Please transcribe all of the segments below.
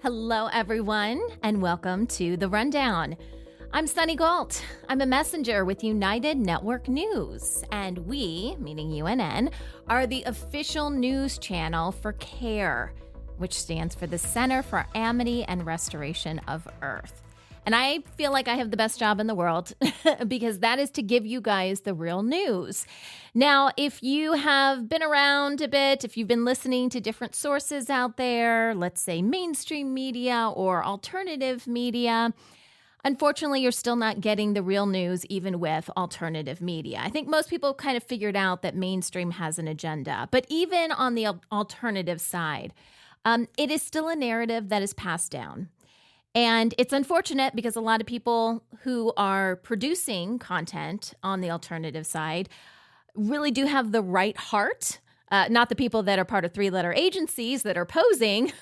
Hello, everyone, and welcome to The Rundown. I'm Sunny Galt. I'm a messenger with United Network News, and we, meaning UNN, are the official news channel for CARE, which stands for the Center for Amity and Restoration of Earth. And I feel like I have the best job in the world because that is to give you guys the real news. Now, if you have been around a bit, if you've been listening to different sources out there, let's say mainstream media or alternative media, unfortunately, you're still not getting the real news even with alternative media. I think most people kind of figured out that mainstream has an agenda. But even on the alternative side, it is still a narrative that is passed down. And it's unfortunate because a lot of people who are producing content on the alternative side really do have the right heart, not the people that are part of three-letter agencies that are posing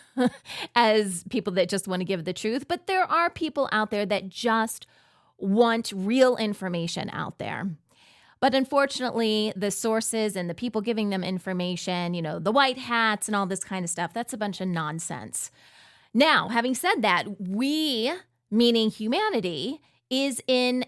as people that just want to give the truth, but there are people out there that just want real information out there. But unfortunately, the sources and the people giving them information, the white hats and all this kind of stuff, that's a bunch of nonsense. Now, having said that, we, meaning humanity, is in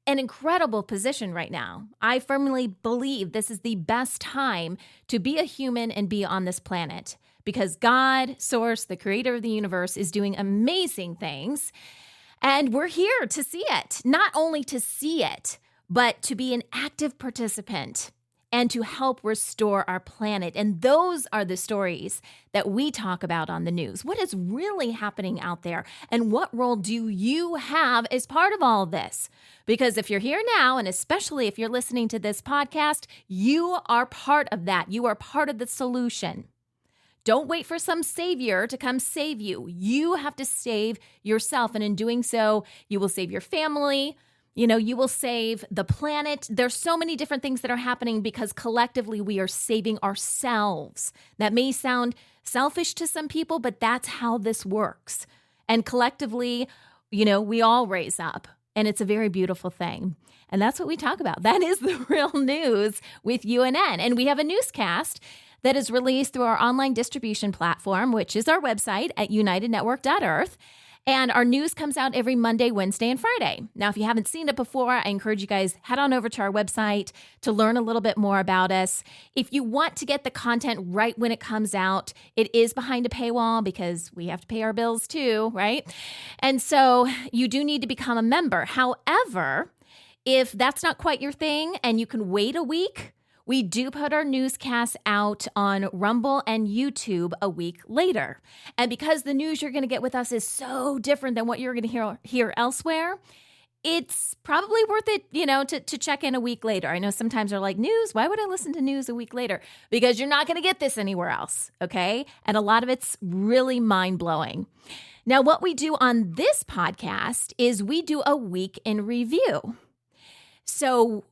an incredible position right now. I firmly believe this is the best time to be a human and be on this planet because God, Source, the creator of the universe, is doing amazing things. And we're here to see it, not only to see it, but to be an active participant and to help restore our planet. And those are the stories that we talk about on the news. What is really happening out there? And what role do you have as part of all of this? Because if you're here now, and especially if you're listening to this podcast, you are part of that. You are part of the solution. Don't wait for some savior to come save you. You have to save yourself. And in doing so, you will save your family. You will save the planet. There's so many different things that are happening because collectively we are saving ourselves. That may sound selfish to some people, but that's how this works. And collectively, we all raise up. And it's a very beautiful thing. And that's what we talk about. That is the real news with UNN. And we have a newscast that is released through our online distribution platform, which is our website at unitednetwork.earth. And our news comes out every Monday, Wednesday, and Friday. Now, if you haven't seen it before, I encourage you guys head on over to our website to learn a little bit more about us. If you want to get the content right when it comes out, it is behind a paywall because we have to pay our bills too, right? And so you do need to become a member. However, if that's not quite your thing and you can wait a week, we do put our newscasts out on Rumble and YouTube a week later. And because the news you're going to get with us is so different than what you're going to hear elsewhere, it's probably worth it, to check in a week later. I know sometimes they're like, news? Why would I listen to news a week later? Because you're not going to get this anywhere else, okay? And a lot of it's really mind-blowing. Now, what we do on this podcast is we do a week in review. So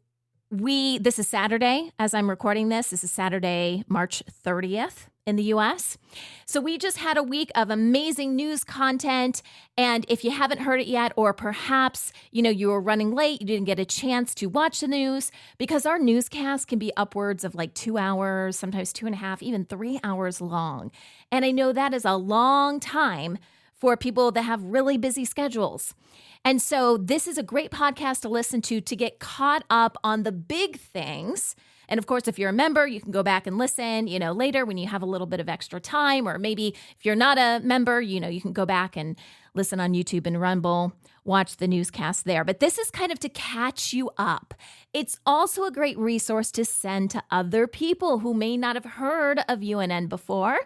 this is Saturday, as I'm recording this. This is Saturday, March 30th in the U.S. So we just had a week of amazing news content. And if you haven't heard it yet, or perhaps, you were running late, you didn't get a chance to watch the news, because our newscast can be upwards of like 2 hours, sometimes 2.5, even 3 hours long. And I know that is a long time for people that have really busy schedules. And so this is a great podcast to listen to get caught up on the big things. And of course, if you're a member, you can go back and listen, later when you have a little bit of extra time, or maybe if you're not a member, you can go back and listen on YouTube and Rumble, watch the newscast there. But this is kind of to catch you up. It's also a great resource to send to other people who may not have heard of UNN before.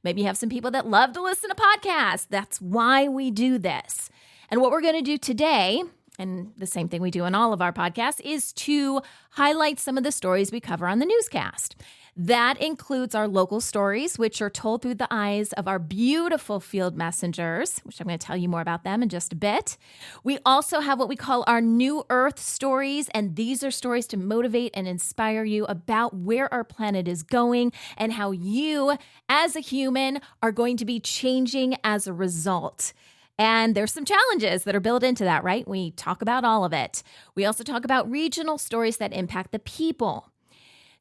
Maybe you have some people that love to listen to podcasts. That's why we do this. And what we're going to do today, and the same thing we do in all of our podcasts, is to highlight some of the stories we cover on the newscast. That includes our local stories, which are told through the eyes of our beautiful field messengers, which I'm going to tell you more about them in just a bit. We also have what we call our New Earth stories, and these are stories to motivate and inspire you about where our planet is going and how you, as a human, are going to be changing as a result. And there's some challenges that are built into that, right? We talk about all of it. We also talk about regional stories that impact the people.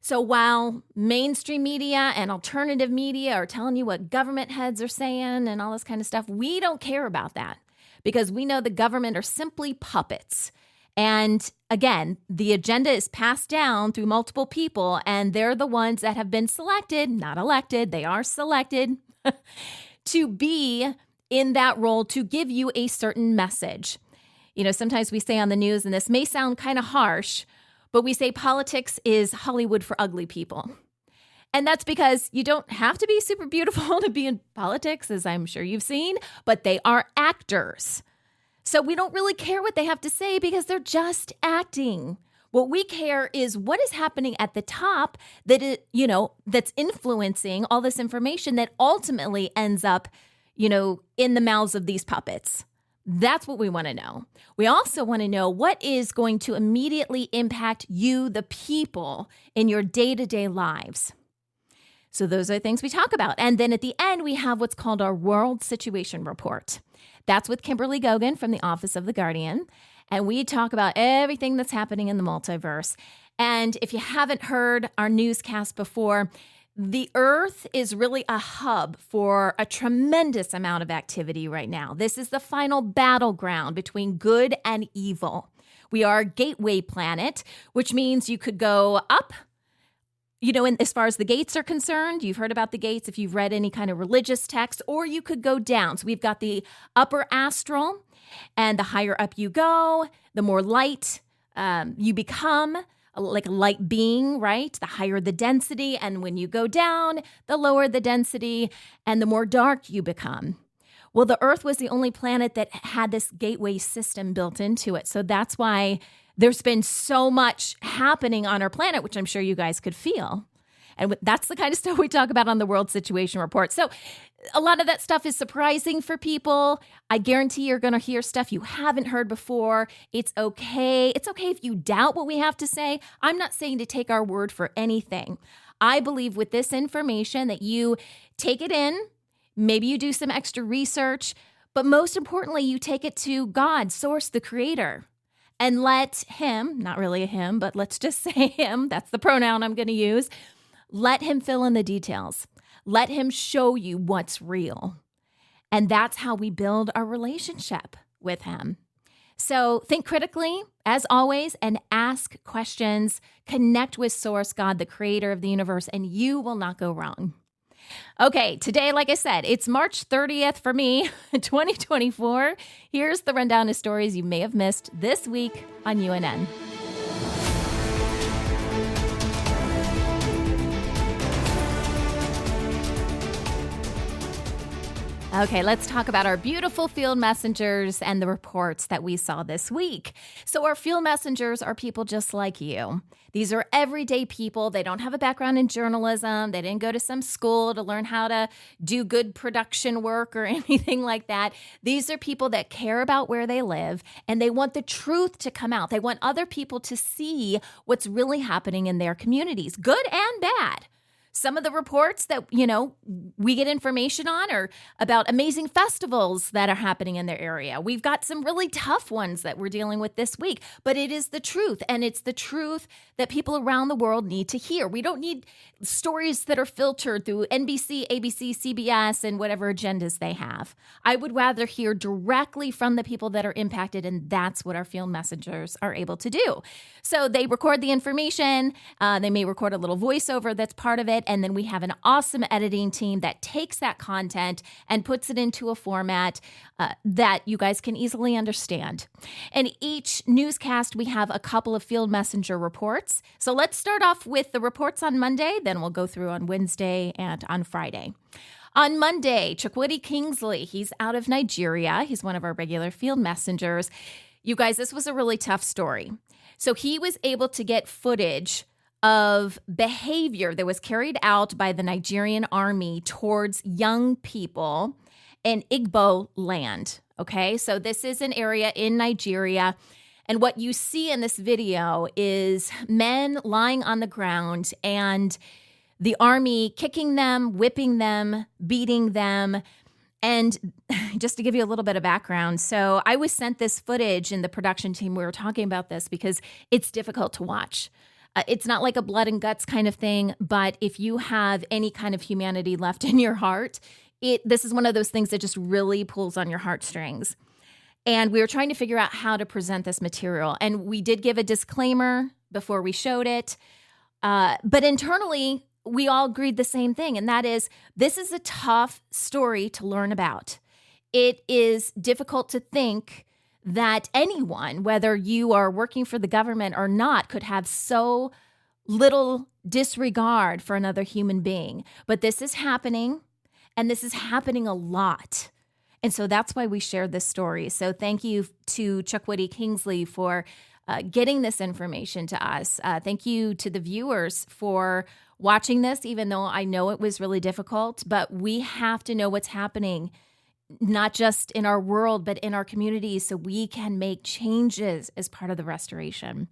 So while mainstream media and alternative media are telling you what government heads are saying and all this kind of stuff, we don't care about that because we know the government are simply puppets. And again, the agenda is passed down through multiple people, and they're the ones that have been selected, not elected, they are selected to be in that role to give you a certain message. Sometimes we say on the news, and this may sound kind of harsh, but we say politics is Hollywood for ugly people. And that's because you don't have to be super beautiful to be in politics, as I'm sure you've seen, but they are actors. So we don't really care what they have to say because they're just acting. What we care is what is happening at the top that's influencing all this information that ultimately ends up, in the mouths of these puppets. That's what we want to know. We also want to know what is going to immediately impact you, the people, in your day-to-day lives. So those are things we talk about. And then at the end, we have what's called our World Situation Report. That's with Kimberly Gogan from the Office of the Guardian. And we talk about everything that's happening in the multiverse. And if you haven't heard our newscast before, the Earth is really a hub for a tremendous amount of activity right now. This is the final battleground between good and evil. We are a gateway planet, which means you could go up, as far as the gates are concerned. You've heard about the gates if you've read any kind of religious text, or you could go down. So we've got the upper astral, and the higher up you go, the more light you become. Like a light being, right? The higher the density. And when you go down, the lower the density and the more dark you become. Well, the Earth was the only planet that had this gateway system built into it. So that's why there's been so much happening on our planet, which I'm sure you guys could feel. And that's the kind of stuff we talk about on the World Situation Report. So a lot of that stuff is surprising for people. I guarantee you're going to hear stuff you haven't heard before. It's okay. It's okay if you doubt what we have to say. I'm not saying to take our word for anything. I believe with this information that you take it in, maybe you do some extra research, but most importantly, you take it to God, Source, the Creator, and let Him, not really a him, but let's just say Him, that's the pronoun I'm going to use, let Him fill in the details. Let Him show you what's real. And that's how we build our relationship with Him. So think critically, as always, and ask questions. Connect with Source, God, the creator of the universe, and you will not go wrong. Okay, today, like I said, it's March 30th for me, 2024. Here's the rundown of stories you may have missed this week on UNN. Okay, let's talk about our beautiful field messengers and the reports that we saw this week. So our field messengers are people just like you. These are everyday people. They don't have a background in journalism. They didn't go to some school to learn how to do good production work or anything like that. These are people that care about where they live, and they want the truth to come out. They want other people to see what's really happening in their communities, good and bad. Some of the reports that, we get information on are about amazing festivals that are happening in their area. We've got some really tough ones that we're dealing with this week, but it is the truth, and it's the truth that people around the world need to hear. We don't need stories that are filtered through NBC, ABC, CBS, and whatever agendas they have. I would rather hear directly from the people that are impacted, and that's what our field messengers are able to do. So they record the information. They may record a little voiceover that's part of it. And then we have an awesome editing team that takes that content and puts it into a format that you guys can easily understand. And each newscast, we have a couple of field messenger reports. So let's start off with the reports on Monday, then we'll go through on Wednesday and on Friday. On Monday, Chukwudi Kingsley, he's out of Nigeria. He's one of our regular field messengers. You guys, this was a really tough story. So he was able to get footage of behavior that was carried out by the Nigerian army towards young people in Igbo land. Okay, so this is an area in Nigeria. And what you see in this video is men lying on the ground and the army kicking them, whipping them, beating them. And just to give you a little bit of background, so I was sent this footage in the production team. We were talking about this because it's difficult to watch. It's not like a blood and guts kind of thing, but if you have any kind of humanity left in your heart, this is one of those things that just really pulls on your heartstrings. And we were trying to figure out how to present this material. And we did give a disclaimer before we showed it. But internally, we all agreed the same thing. And that is, this is a tough story to learn about. It is difficult to think that anyone, whether you are working for the government or not, could have so little disregard for another human being. But this is happening, and this is happening a lot. And so that's why we shared this story. So thank you to Chukwudi Kingsley for getting this information to us. Thank you to the viewers for watching this, even though I know it was really difficult. But we have to know what's happening, not just in our world, but in our communities, so we can make changes as part of the restoration.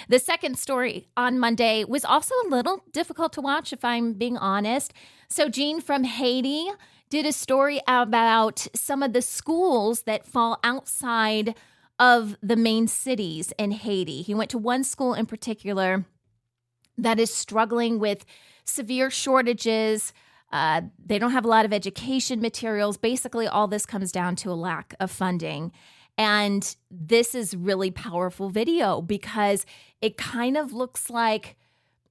The second story on Monday was also a little difficult to watch, if I'm being honest. So Jean from Haiti did a story about some of the schools that fall outside of the main cities in Haiti. He went to one school in particular that is struggling with severe shortages. They don't have a lot of education materials. Basically, all this comes down to a lack of funding. And this is really powerful video because it kind of looks like,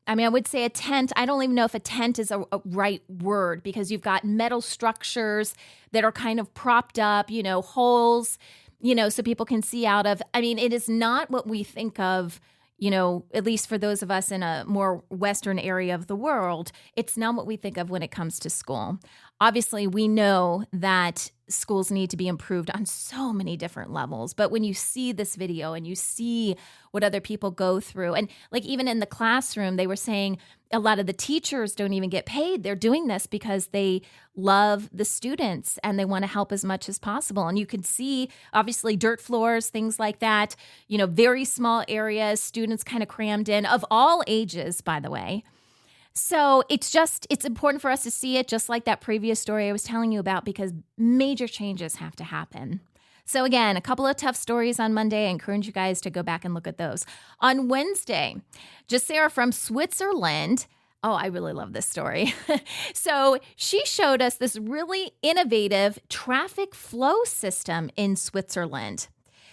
I would say a tent. I don't even know if a tent is a right word, because you've got metal structures that are kind of propped up, holes, so people can see out of. It is not what we think of, at least for those of us in a more Western area of the world. It's not what we think of when it comes to school. Obviously, we know that schools need to be improved on so many different levels. But when you see this video and you see what other people go through, and like even in the classroom, they were saying a lot of the teachers don't even get paid. They're doing this because they love the students and they want to help as much as possible. And you can see, obviously, dirt floors, things like that, very small areas, students kind of crammed in, of all ages, by the way. So it's important for us to see it, just like that previous story I was telling you about, because major changes have to happen. So again, a couple of tough stories on Monday. I encourage you guys to go back and look at those. On Wednesday, Jacera from Switzerland. Oh, I really love this story. So she showed us this really innovative traffic flow system in Switzerland.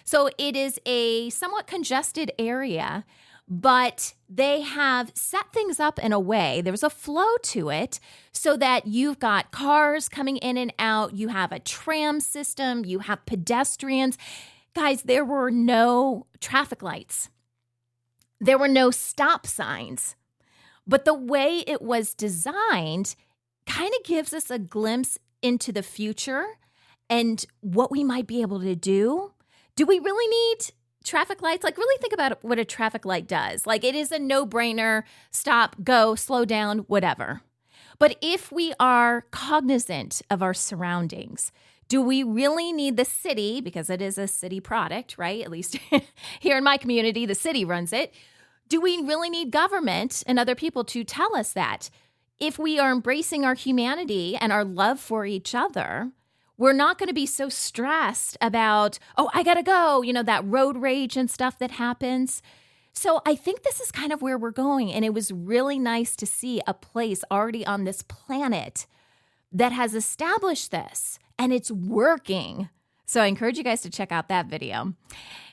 So it is a somewhat congested area, but they have set things up in a way, there's a flow to it, so that you've got cars coming in and out, you have a tram system, you have pedestrians. Guys, there were no traffic lights. There were no stop signs. But the way it was designed kind of gives us a glimpse into the future and what we might be able to do. Do we really need traffic lights? Like, really think about what a traffic light does. Like, it is a no-brainer. Stop, go, slow down, whatever. But if we are cognizant of our surroundings, do we really need the city, because it is a city product, right? At least here in my community, the city runs it. Do we really need government and other people to tell us that? If we are embracing our humanity and our love for each other, we're not going to be so stressed about, oh, I got to go, that road rage and stuff that happens. So I think this is kind of where we're going. And it was really nice to see a place already on this planet that has established this, and it's working. So I encourage you guys to check out that video.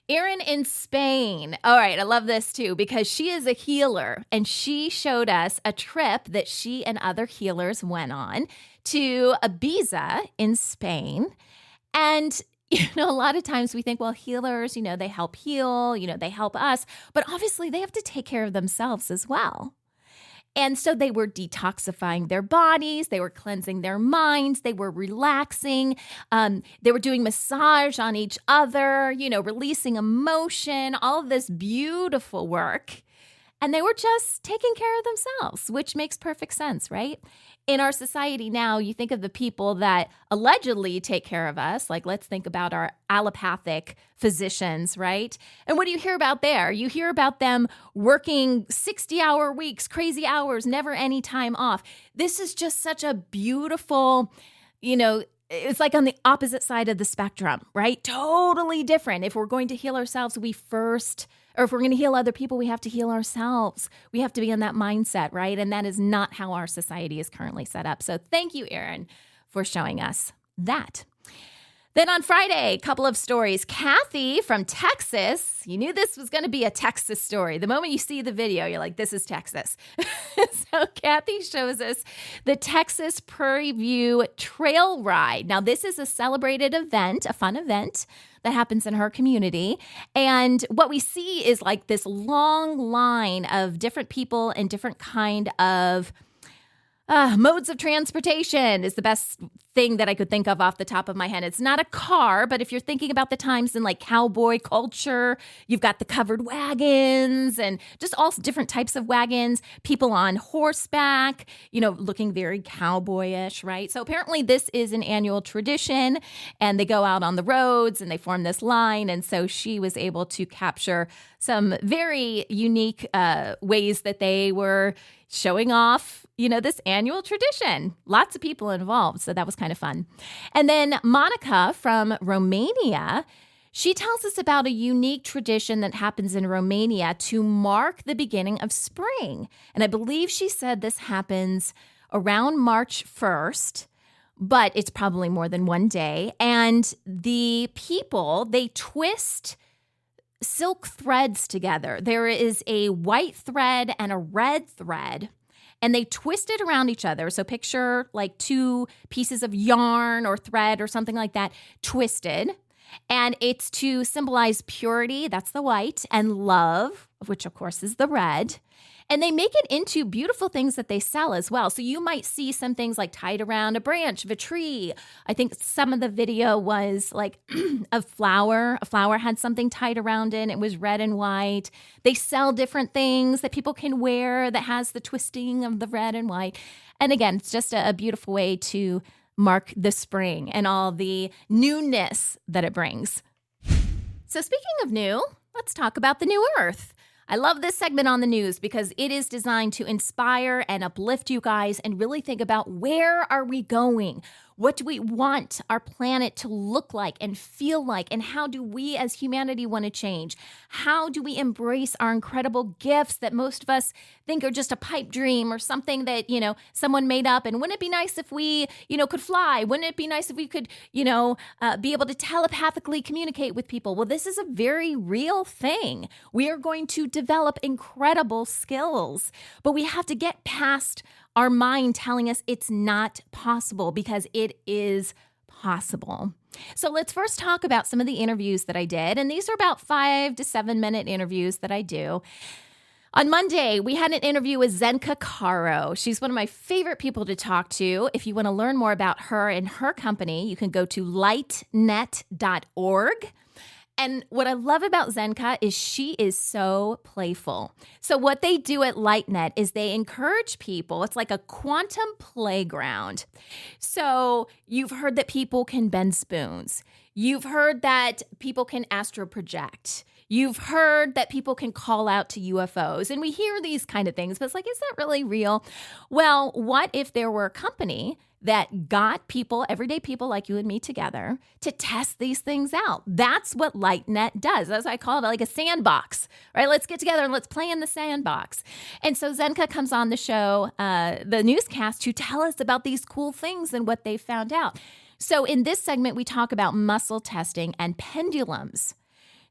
Erin in Spain. All right, I love this too, because she is a healer, and she showed us a trip that she and other healers went on to Ibiza in Spain. And, a lot of times we think, well, healers, they help heal, they help us, but obviously they have to take care of themselves as well. And so they were detoxifying their bodies, they were cleansing their minds, they were relaxing, they were doing massage on each other, releasing emotion, all of this beautiful work. And they were just taking care of themselves, which makes perfect sense, right? In our society now, you think of the people that allegedly take care of us, like let's think about our allopathic physicians, right? And what do you hear about there? You hear about them working 60-hour weeks, crazy hours, never any time off. This is just such a beautiful, it's like on the opposite side of the spectrum, right? Totally different. If we're going to heal ourselves, or if we're going to heal other people, we have to heal ourselves. We have to be in that mindset, right? And that is not how our society is currently set up. So thank you, Erin, for showing us that. Then on Friday, a couple of stories. Kathy from Texas, you knew this was going to be a Texas story. The moment you see the video, you're like, this is Texas. So Kathy shows us the Texas Prairie View Trail Ride. Now, this is a celebrated event, a fun event that happens in her community. And what we see is like this long line of different people and different kind of modes of transportation is the best thing that I could think of off the top of my head. It's not a car, but if you're thinking about the times in like cowboy culture, you've got the covered wagons and just all different types of wagons, people on horseback, looking very cowboyish, right? So apparently this is an annual tradition and they go out on the roads and they form this line. And so she was able to capture some very unique ways that they were showing off, this annual tradition. Lots of people involved, so that was kind of fun. And then Monica from Romania, she tells us about a unique tradition that happens in Romania to mark the beginning of spring. And I believe she said this happens around March 1st, but it's probably more than one day. And the people, they twist silk threads together. There is a white thread and a red thread, and they twist it around each other. So picture like two pieces of yarn or thread or something like that twisted. And it's to symbolize purity, that's the white, and love, which of course is the red. And they make it into beautiful things that they sell as well. So you might see some things like tied around a branch of a tree. I think some of the video was like a flower. A flower had something tied around it. It was red and white. They sell different things that people can wear that has the twisting of the red and white. And again, it's just a beautiful way to mark the spring and all the newness that it brings. So speaking of new, let's talk about the new earth. I love this segment on the news because it is designed to inspire and uplift you guys and really think about where are we going? What do we want our planet to look like and feel like? And how do we as humanity want to change? How do we embrace our incredible gifts that most of us think are just a pipe dream or something that, someone made up? And wouldn't it be nice if we, could fly? Wouldn't it be nice if we could, be able to telepathically communicate with people? Well, this is a very real thing. We are going to develop incredible skills, but we have to get past our mind telling us it's not possible because it is possible. So let's first talk about some of the interviews that I did. And these are about 5 to 7 minute interviews that I do. On Monday, we had an interview with Zenka Caro. She's one of my favorite people to talk to. If you want to learn more about her and her company, you can go to lightnet.org. And what I love about Zenka is she is so playful. So what they do at LightNet is they encourage people. It's like a quantum playground. So you've heard that people can bend spoons. You've heard that people can astral project. You've heard that people can call out to UFOs. And we hear these kind of things, but it's like, is that really real? Well, what if there were a company that got people, everyday people like you and me together to test these things out? That's what LightNet does. As I call it, like a sandbox, right? Let's get together and let's play in the sandbox. And so Zenka comes on the show, the newscast, to tell us about these cool things and what they found out. So in this segment, we talk about muscle testing and pendulums.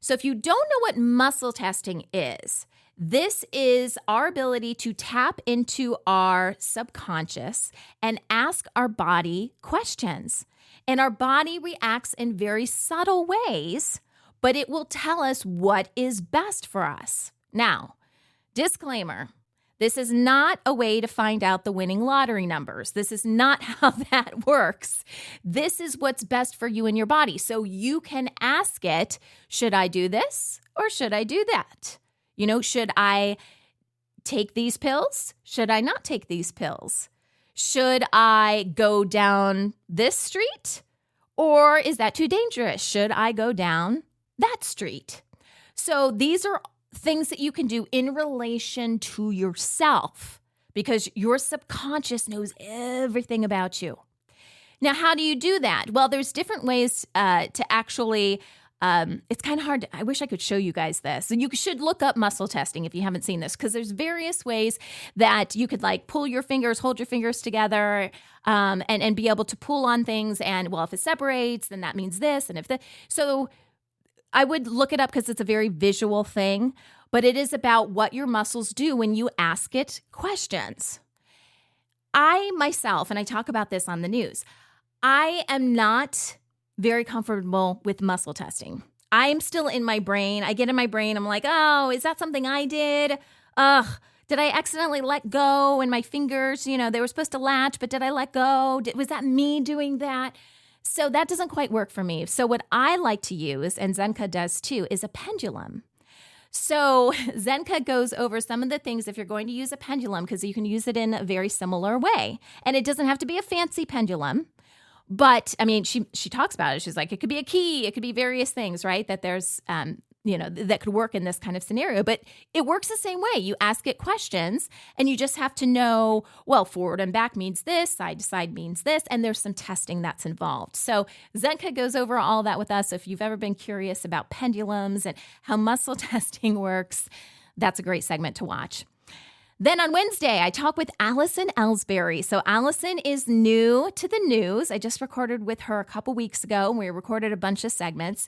So if you don't know what muscle testing is, this is our ability to tap into our subconscious and ask our body questions. And our body reacts in very subtle ways, but it will tell us what is best for us. Now, disclaimer, this is not a way to find out the winning lottery numbers. This is not how that works. This is what's best for you and your body. So you can ask it, should I do this or should I do that? Should I take these pills? Should I not take these pills? Should I go down this street? Or is that too dangerous? Should I go down that street? So these are things that you can do in relation to yourself because your subconscious knows everything about you. Now, how do you do that? Well, there's different ways to actually, it's kind of hard. I wish I could show you guys this. And you should look up muscle testing if you haven't seen this, because there's various ways that you could like pull your fingers, hold your fingers together, and be able to pull on things. And well, if it separates, then that means this. And so I would look it up because it's a very visual thing, but it is about what your muscles do when you ask it questions. I myself, and I talk about this on the news, I am not very comfortable with muscle testing. I am still in my brain. I get in my brain. I'm like, oh, is that something I did? Did I accidentally let go and my fingers, they were supposed to latch, but did I let go? Was that me doing that? So that doesn't quite work for me. So what I like to use, and Zenka does too, is a pendulum. So Zenka goes over some of the things if you're going to use a pendulum, because you can use it in a very similar way. And it doesn't have to be a fancy pendulum. But I mean, she talks about it. She's like, it could be a key. It could be various things, right? That there's, that could work in this kind of scenario. But it works the same way. You ask it questions and you just have to know, well, forward and back means this, side to side means this. And there's some testing that's involved. So Zenka goes over all that with us. So if you've ever been curious about pendulums and how muscle testing works, that's a great segment to watch. Then on Wednesday, I talk with Allison Ellsbury. So Allison is new to the news. I just recorded with her a couple weeks ago, and we recorded a bunch of segments.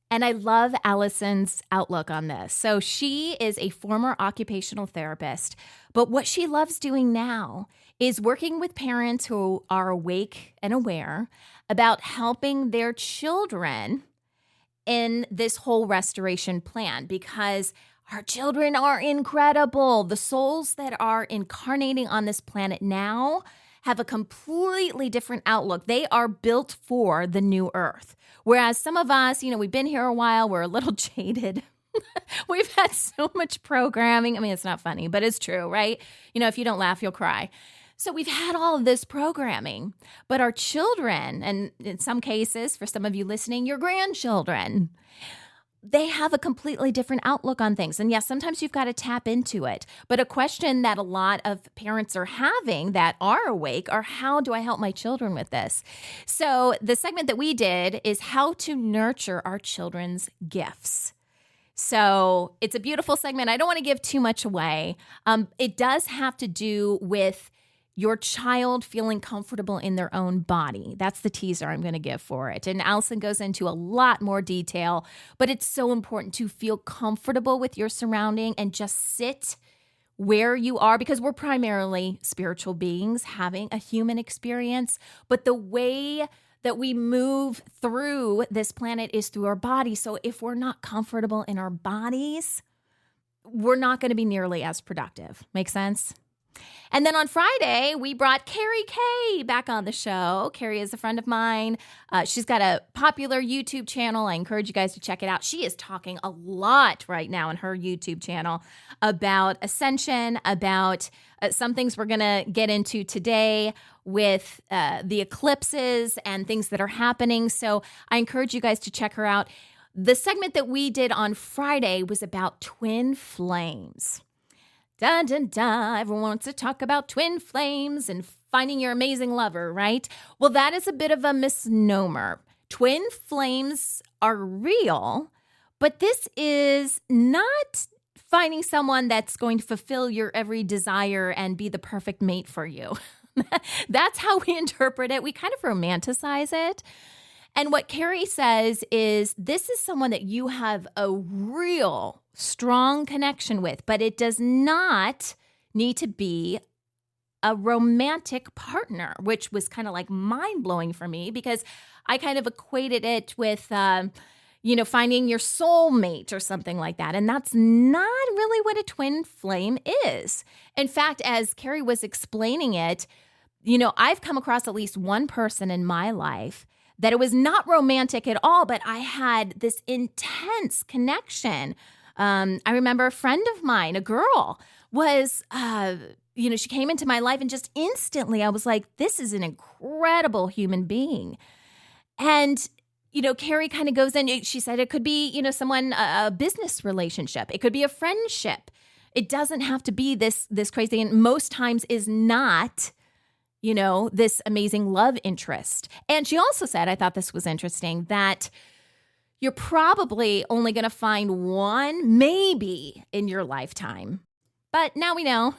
And I love Allison's outlook on this. So she is a former occupational therapist, but what she loves doing now is working with parents who are awake and aware about helping their children in this whole restoration plan, because our children are incredible. The souls that are incarnating on this planet now have a completely different outlook. They are built for the new earth. Whereas some of us, we've been here a while, we're a little jaded. We've had so much programming. I mean, it's not funny, but it's true, right? If you don't laugh, you'll cry. So we've had all of this programming, but our children, and in some cases, for some of you listening, your grandchildren, they have a completely different outlook on things. And yes, sometimes you've got to tap into it. But a question that a lot of parents are having that are awake are, how do I help my children with this? So the segment that we did is how to nurture our children's gifts. So it's a beautiful segment. I don't want to give too much away. It does have to do with your child feeling comfortable in their own body. That's the teaser I'm going to give for it. And Allison goes into a lot more detail, but it's so important to feel comfortable with your surrounding and just sit where you are, because we're primarily spiritual beings having a human experience. But the way that we move through this planet is through our body. So if we're not comfortable in our bodies, we're not going to be nearly as productive. Make sense? And then on Friday, we brought Carrie Kay back on the show. Carrie is a friend of mine. She's got a popular YouTube channel. I encourage you guys to check it out. She is talking a lot right now on her YouTube channel about ascension, about some things we're going to get into today with the eclipses and things that are happening. So I encourage you guys to check her out. The segment that we did on Friday was about twin flames. Dun, dun, dun. Everyone wants to talk about twin flames and finding your amazing lover, right? Well, that is a bit of a misnomer. Twin flames are real, but this is not finding someone that's going to fulfill your every desire and be the perfect mate for you. That's how we interpret it. We kind of romanticize it. And what Carrie says is this is someone that you have a real strong connection with, but it does not need to be a romantic partner, which was kind of like mind-blowing for me because I kind of equated it with, finding your soulmate or something like that. And that's not really what a twin flame is. In fact, as Carrie was explaining it, I've come across at least one person in my life that it was not romantic at all, but I had this intense connection. I remember a friend of mine, a girl, was, she came into my life and just instantly I was like, this is an incredible human being. And, Carrie kind of goes in, she said it could be, someone, a business relationship. It could be a friendship. It doesn't have to be this crazy, and most times is not this amazing love interest. And she also said, I thought this was interesting, that you're probably only going to find one, maybe, in your lifetime. But now we know.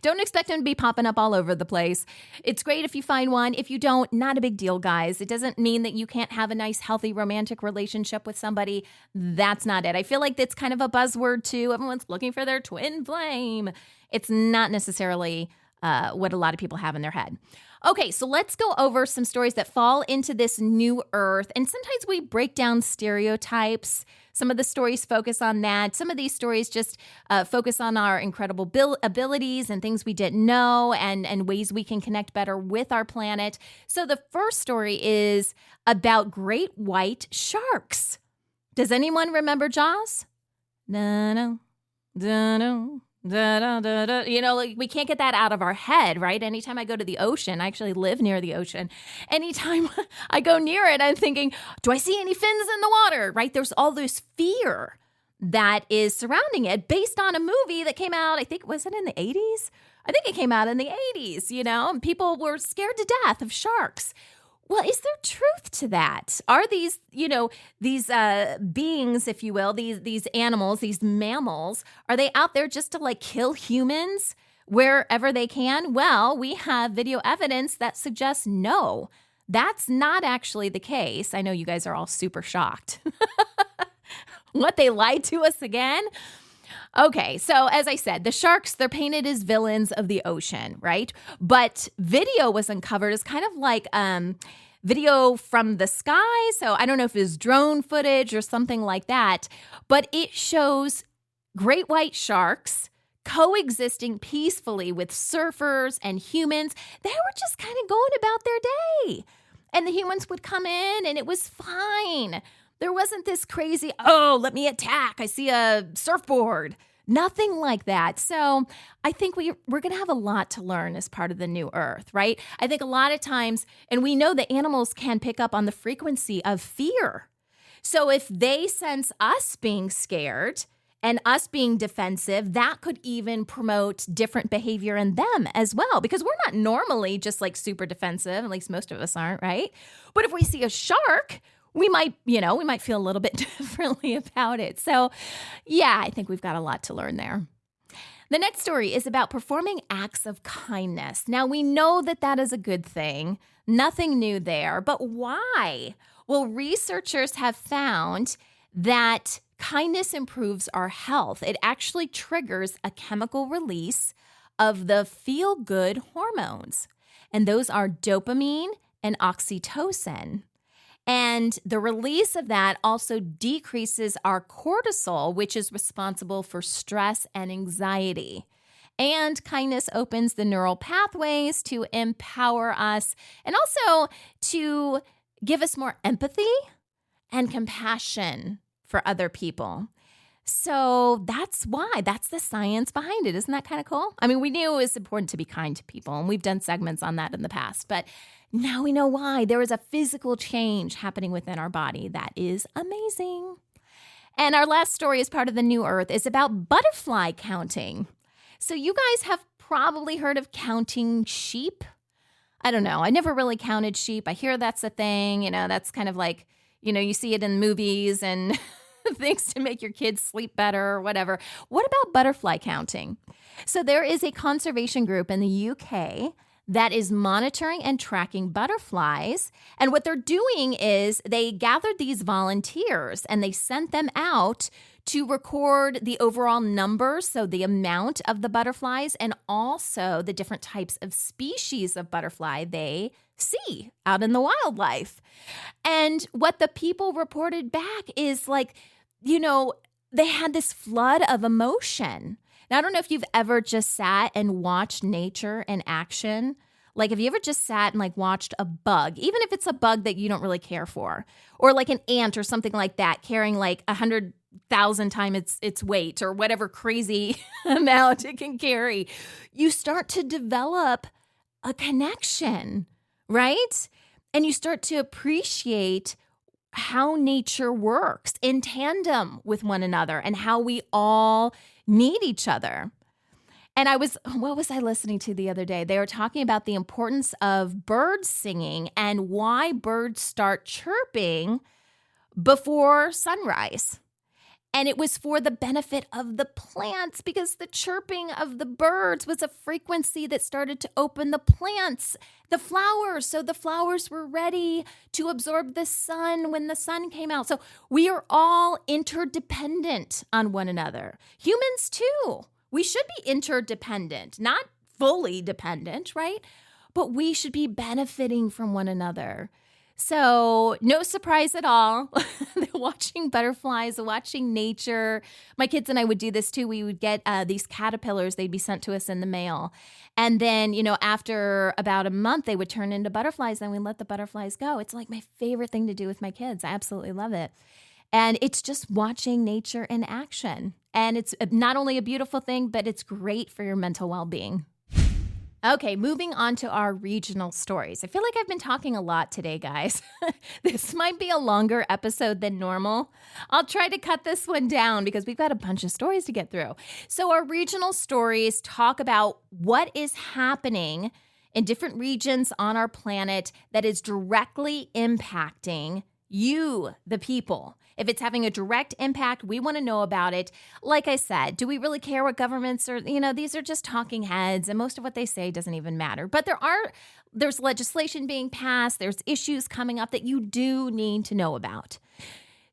Don't expect them to be popping up all over the place. It's great if you find one. If you don't, not a big deal, guys. It doesn't mean that you can't have a nice, healthy, romantic relationship with somebody. That's not it. I feel like that's kind of a buzzword, too. Everyone's looking for their twin flame. It's not necessarily what a lot of people have in their head. Okay, so let's go over some stories that fall into this new earth. And sometimes we break down stereotypes. Some of the stories focus on that. Some of these stories just focus on our incredible abilities and things we didn't know and ways we can connect better with our planet. So the first story is about great white sharks. Does anyone remember Jaws? No. Da, da, da, da. We can't get that out of our head, right? Anytime I go to the ocean, I actually live near the ocean. Anytime I go near it, I'm thinking, do I see any fins in the water, right? There's all this fear that is surrounding it based on a movie that came out, I think, was it in the 80s? I think it came out in the 80s, and people were scared to death of sharks. Well, is there truth to that? Are these, these beings, if you will, these animals, these mammals, are they out there just to kill humans wherever they can? Well, we have video evidence that suggests no, that's not actually the case. I know you guys are all super shocked. What, they lied to us again? Okay, so as I said, the sharks, they're painted as villains of the ocean, right? But video was uncovered as kind of like video from the sky. So I don't know if it's drone footage or something like that, but it shows great white sharks coexisting peacefully with surfers and humans. They were just kind of going about their day. And the humans would come in and it was fine. There wasn't this crazy, let me attack. I see a surfboard. Nothing like that. So I think we're going to have a lot to learn as part of the new earth, right? I think a lot of times, and we know that animals can pick up on the frequency of fear. So if they sense us being scared and us being defensive, that could even promote different behavior in them as well, because we're not normally just super defensive, at least most of us aren't, right? But if we see a shark, we might feel a little bit differently about it. So yeah, I think we've got a lot to learn there. The next story is about performing acts of kindness. Now, we know that is a good thing. Nothing new there. But why? Well, researchers have found that kindness improves our health. It actually triggers a chemical release of the feel-good hormones. And those are dopamine and oxytocin. And the release of that also decreases our cortisol, which is responsible for stress and anxiety. And kindness opens the neural pathways to empower us and also to give us more empathy and compassion for other people. So that's why. That's the science behind it. Isn't that kind of cool? I mean, we knew it was important to be kind to people, and we've done segments on that in the past, but now we know why. There is a physical change happening within our body that is amazing. And our last story as part of the New Earth is about butterfly counting. So you guys have probably heard of counting sheep. I don't know. I never really counted sheep. I hear that's a thing. That's kind of like, you see it in movies and things to make your kids sleep better or whatever. What about butterfly counting? So there is a conservation group in the UK that is monitoring and tracking butterflies. And what they're doing is they gathered these volunteers and they sent them out to record the overall numbers, so the amount of the butterflies, and also the different types of species of butterfly they see out in the wildlife. And what the people reported back is they had this flood of emotion. Now, I don't know if you've ever just sat and watched nature in action. Have you ever just sat and watched a bug, even if it's a bug that you don't really care for, or an ant or something like that carrying 100,000 times its weight or whatever crazy amount it can carry? You start to develop a connection, right? And you start to appreciate how nature works in tandem with one another and how we all need each other. And what was I listening to the other day? They were talking about the importance of birds singing and why birds start chirping before sunrise. And it was for the benefit of the plants because the chirping of the birds was a frequency that started to open the plants, the flowers. So the flowers were ready to absorb the sun when the sun came out. So we are all interdependent on one another. Humans too. We should be interdependent, not fully dependent, right? But we should be benefiting from one another. So no surprise at all. Watching butterflies, watching nature. My kids and I would do this too. We would get these caterpillars. They'd be sent to us in the mail. And then, after about a month, they would turn into butterflies. Then we let the butterflies go. It's like my favorite thing to do with my kids. I absolutely love it. And it's just watching nature in action. And it's not only a beautiful thing, but it's great for your mental well-being. Okay, moving on to our regional stories. I feel like I've been talking a lot today, guys. This might be a longer episode than normal. I'll try to cut this one down because we've got a bunch of stories to get through. So our regional stories talk about what is happening in different regions on our planet that is directly impacting you, the people. If it's having a direct impact, we want to know about it. Like I said, do we really care what governments are, these are just talking heads and most of what they say doesn't even matter. But there's legislation being passed. There's issues coming up that you do need to know about.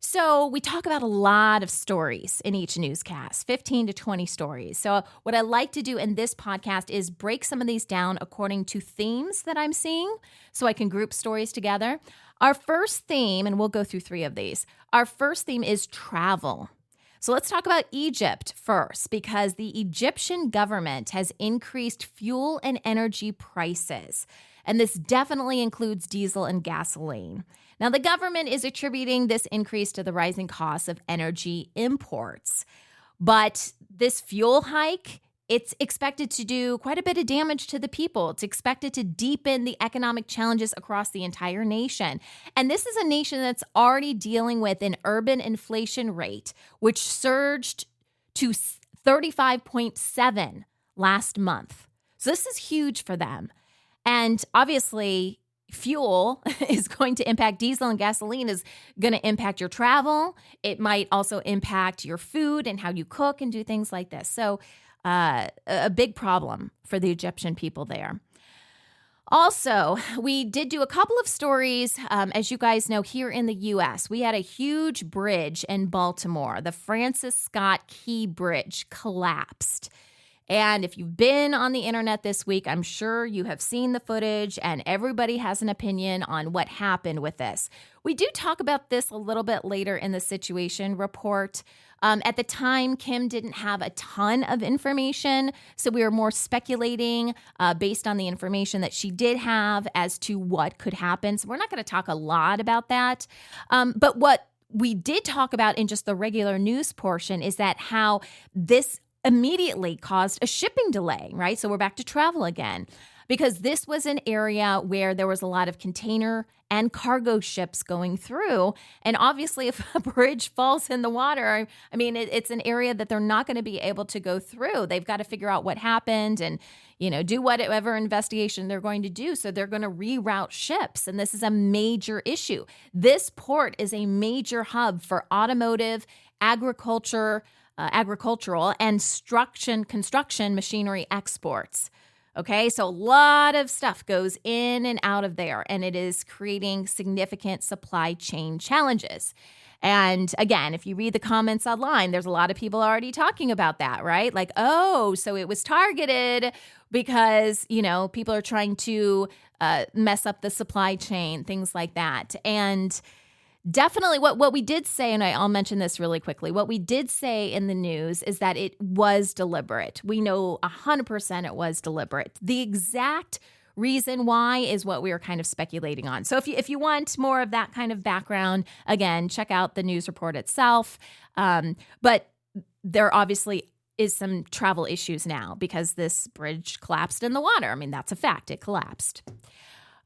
So we talk about a lot of stories in each newscast, 15 to 20 stories. So what I like to do in this podcast is break some of these down according to themes that I'm seeing so I can group stories together. Our first theme, and we'll go through 3 of these, our first theme is travel. So let's talk about Egypt first, because the Egyptian government has increased fuel and energy prices. And this definitely includes diesel and gasoline. Now, the government is attributing this increase to the rising costs of energy imports. But this fuel hike, it's expected to do quite a bit of damage to the people. It's expected to deepen the economic challenges across the entire nation. And this is a nation that's already dealing with an urban inflation rate, which surged to 35.7 last month. So this is huge for them. And obviously, fuel is going to impact diesel and gasoline is going to impact your travel. It might also impact your food and how you cook and do things like this. So a big problem for the Egyptian people there. Also, we did do a couple of stories, as you guys know, here in the U.S. We had a huge bridge in Baltimore. The Francis Scott Key Bridge collapsed. And if you've been on the internet this week, I'm sure you have seen the footage and everybody has an opinion on what happened with this. We do talk about this a little bit later in the situation report. At the time, Kim didn't have a ton of information, so we were more speculating based on the information that she did have as to what could happen. So we're not going to talk a lot about that. But what we did talk about in just the regular news portion is that how this immediately caused a shipping delay, right? So we're back to travel again, because this was an area where there was a lot of container and cargo ships going through. And obviously, if a bridge falls in the water, I mean, it's an area that they're not going to be able to go through. They've got to figure out what happened and, do whatever investigation they're going to do. So they're going to reroute ships. And this is a major issue. This port is a major hub for automotive, agricultural and construction machinery exports. Okay, so a lot of stuff goes in and out of there, and it is creating significant supply chain challenges. And again, if you read the comments online, there's a lot of people already talking about that, right? Like, oh, so it was targeted because, people are trying to mess up the supply chain, things like that. And definitely what we did say, and I'll mention this really quickly, what we did say in the news is that it was deliberate. We know 100% it was deliberate. The exact reason why is what we were kind of speculating on. So if you want more of that kind of background, again, check out the news report itself. But there obviously is some travel issues now because this bridge collapsed in the water. I mean, that's a fact. It collapsed.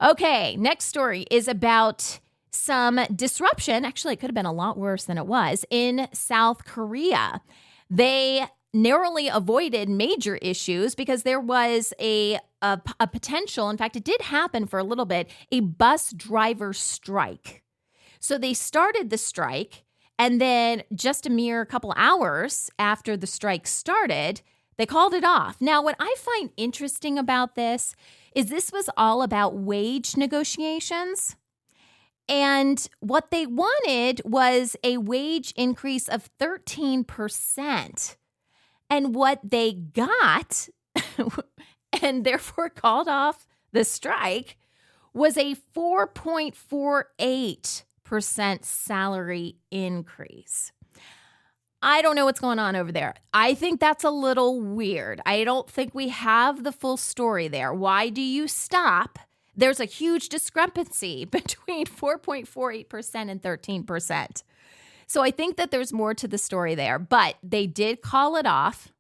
Okay, next story is about some disruption. Actually, it could have been a lot worse than it was in South Korea. They narrowly avoided major issues because there was a potential, in fact, it did happen for a little bit, a bus driver strike. So they started the strike, and then just a mere couple hours after the strike started, they called it off. Now, what I find interesting about this was all about wage negotiations. And what they wanted was a wage increase of 13%. And what they got, and therefore called off the strike, was a 4.48% salary increase. I don't know what's going on over there. I think that's a little weird. I don't think we have the full story there. Why do you stop? There's a huge discrepancy between 4.48% and 13%. So I think that there's more to the story there, but they did call it off.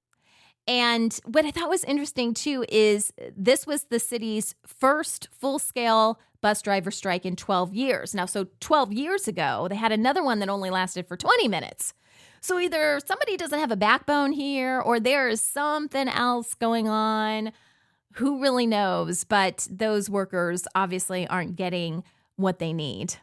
And what I thought was interesting too is this was the city's first full-scale bus driver strike in 12 years. Now, so 12 years ago, they had another one that only lasted for 20 minutes. So either somebody doesn't have a backbone here or there is something else going on. Who really knows? But those workers obviously aren't getting what they need.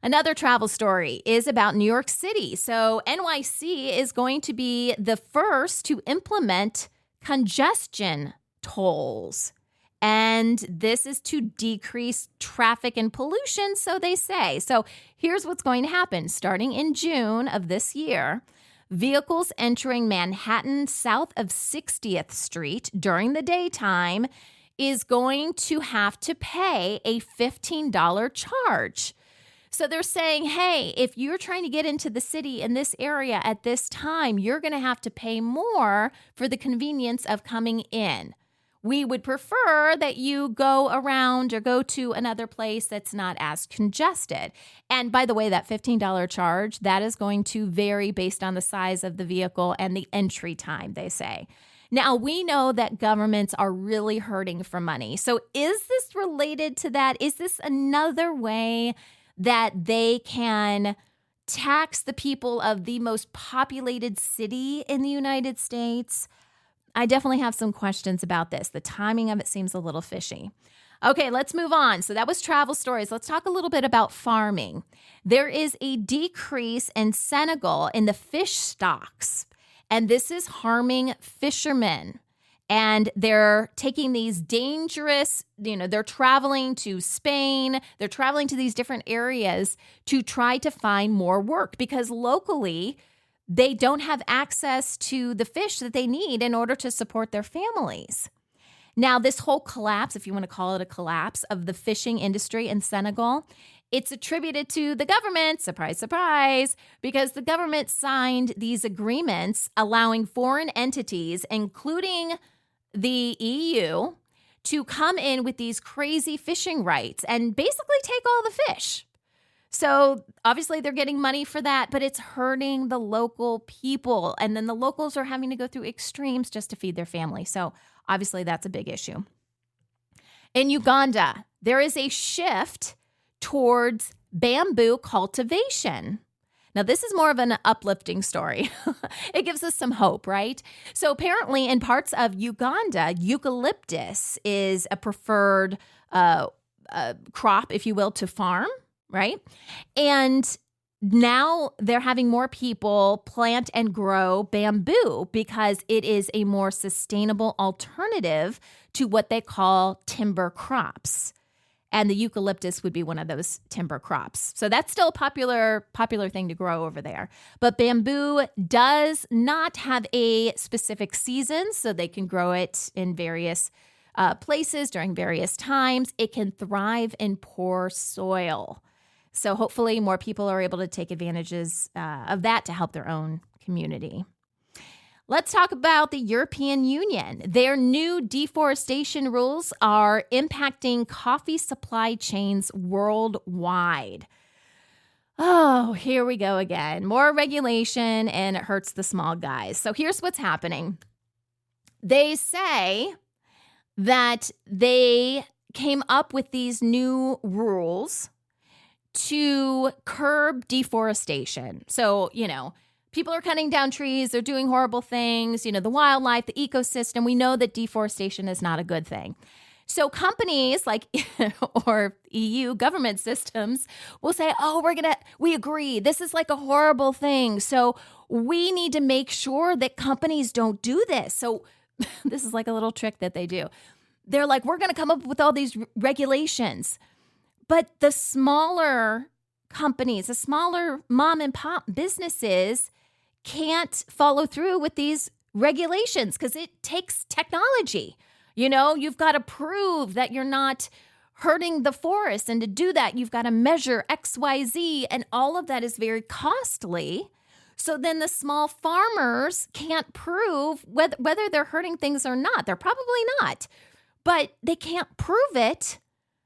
Another travel story is about New York City. So NYC is going to be the first to implement congestion tolls. And this is to decrease traffic and pollution, so they say. So here's what's going to happen. Starting in June of this year, vehicles entering Manhattan south of 60th Street during the daytime is going to have to pay a $15 charge. So they're saying, hey, if you're trying to get into the city in this area at this time, you're going to have to pay more for the convenience of coming in. We would prefer that you go around or go to another place that's not as congested. And by the way, that $15 charge, that is going to vary based on the size of the vehicle and the entry time, they say. Now, we know that governments are really hurting for money. So is this related to that? Is this another way that they can tax the people of the most populated city in the United States? I definitely have some questions about this. The timing of it seems a little fishy. Okay, let's move on. So that was travel stories. Let's talk a little bit about farming. There is a decrease in Senegal in the fish stocks, and this is harming fishermen. And they're taking these dangerous, they're traveling to Spain, they're traveling to these different areas to try to find more work because locally, they don't have access to the fish that they need in order to support their families. Now, this whole collapse, if you want to call it a collapse, of the fishing industry in Senegal, it's attributed to the government, surprise, surprise, because the government signed these agreements allowing foreign entities, including the EU, to come in with these crazy fishing rights and basically take all the fish. So obviously they're getting money for that, but it's hurting the local people. And then the locals are having to go through extremes just to feed their family. So obviously that's a big issue. In Uganda, there is a shift towards bamboo cultivation. Now, this is more of an uplifting story. It gives us some hope, right? So apparently in parts of Uganda, eucalyptus is a preferred crop, if you will, to farm. Right? And now they're having more people plant and grow bamboo because it is a more sustainable alternative to what they call timber crops. And the eucalyptus would be one of those timber crops. So that's still a popular thing to grow over there. But bamboo does not have a specific season, so they can grow it in various places during various times. It can thrive in poor soil. So hopefully more people are able to take advantages of that to help their own community. Let's talk about the European Union. Their new deforestation rules are impacting coffee supply chains worldwide. Oh, here we go again. More regulation, and it hurts the small guys. So here's what's happening. They say that they came up with these new rules to curb deforestation. So, people are cutting down trees. They're doing horrible things. The wildlife, the ecosystem. We know that deforestation is not a good thing. So companies like or EU government systems will say, we agree. This is like a horrible thing. So we need to make sure that companies don't do this. So this is like a little trick that they do. They're like, we're going to come up with all these regulations. But the smaller companies, the smaller mom and pop businesses can't follow through with these regulations because it takes technology. You've got to prove that you're not hurting the forest. And to do that, you've got to measure X, Y, Z. And all of that is very costly. So then the small farmers can't prove whether they're hurting things or not. They're probably not, but they can't prove it.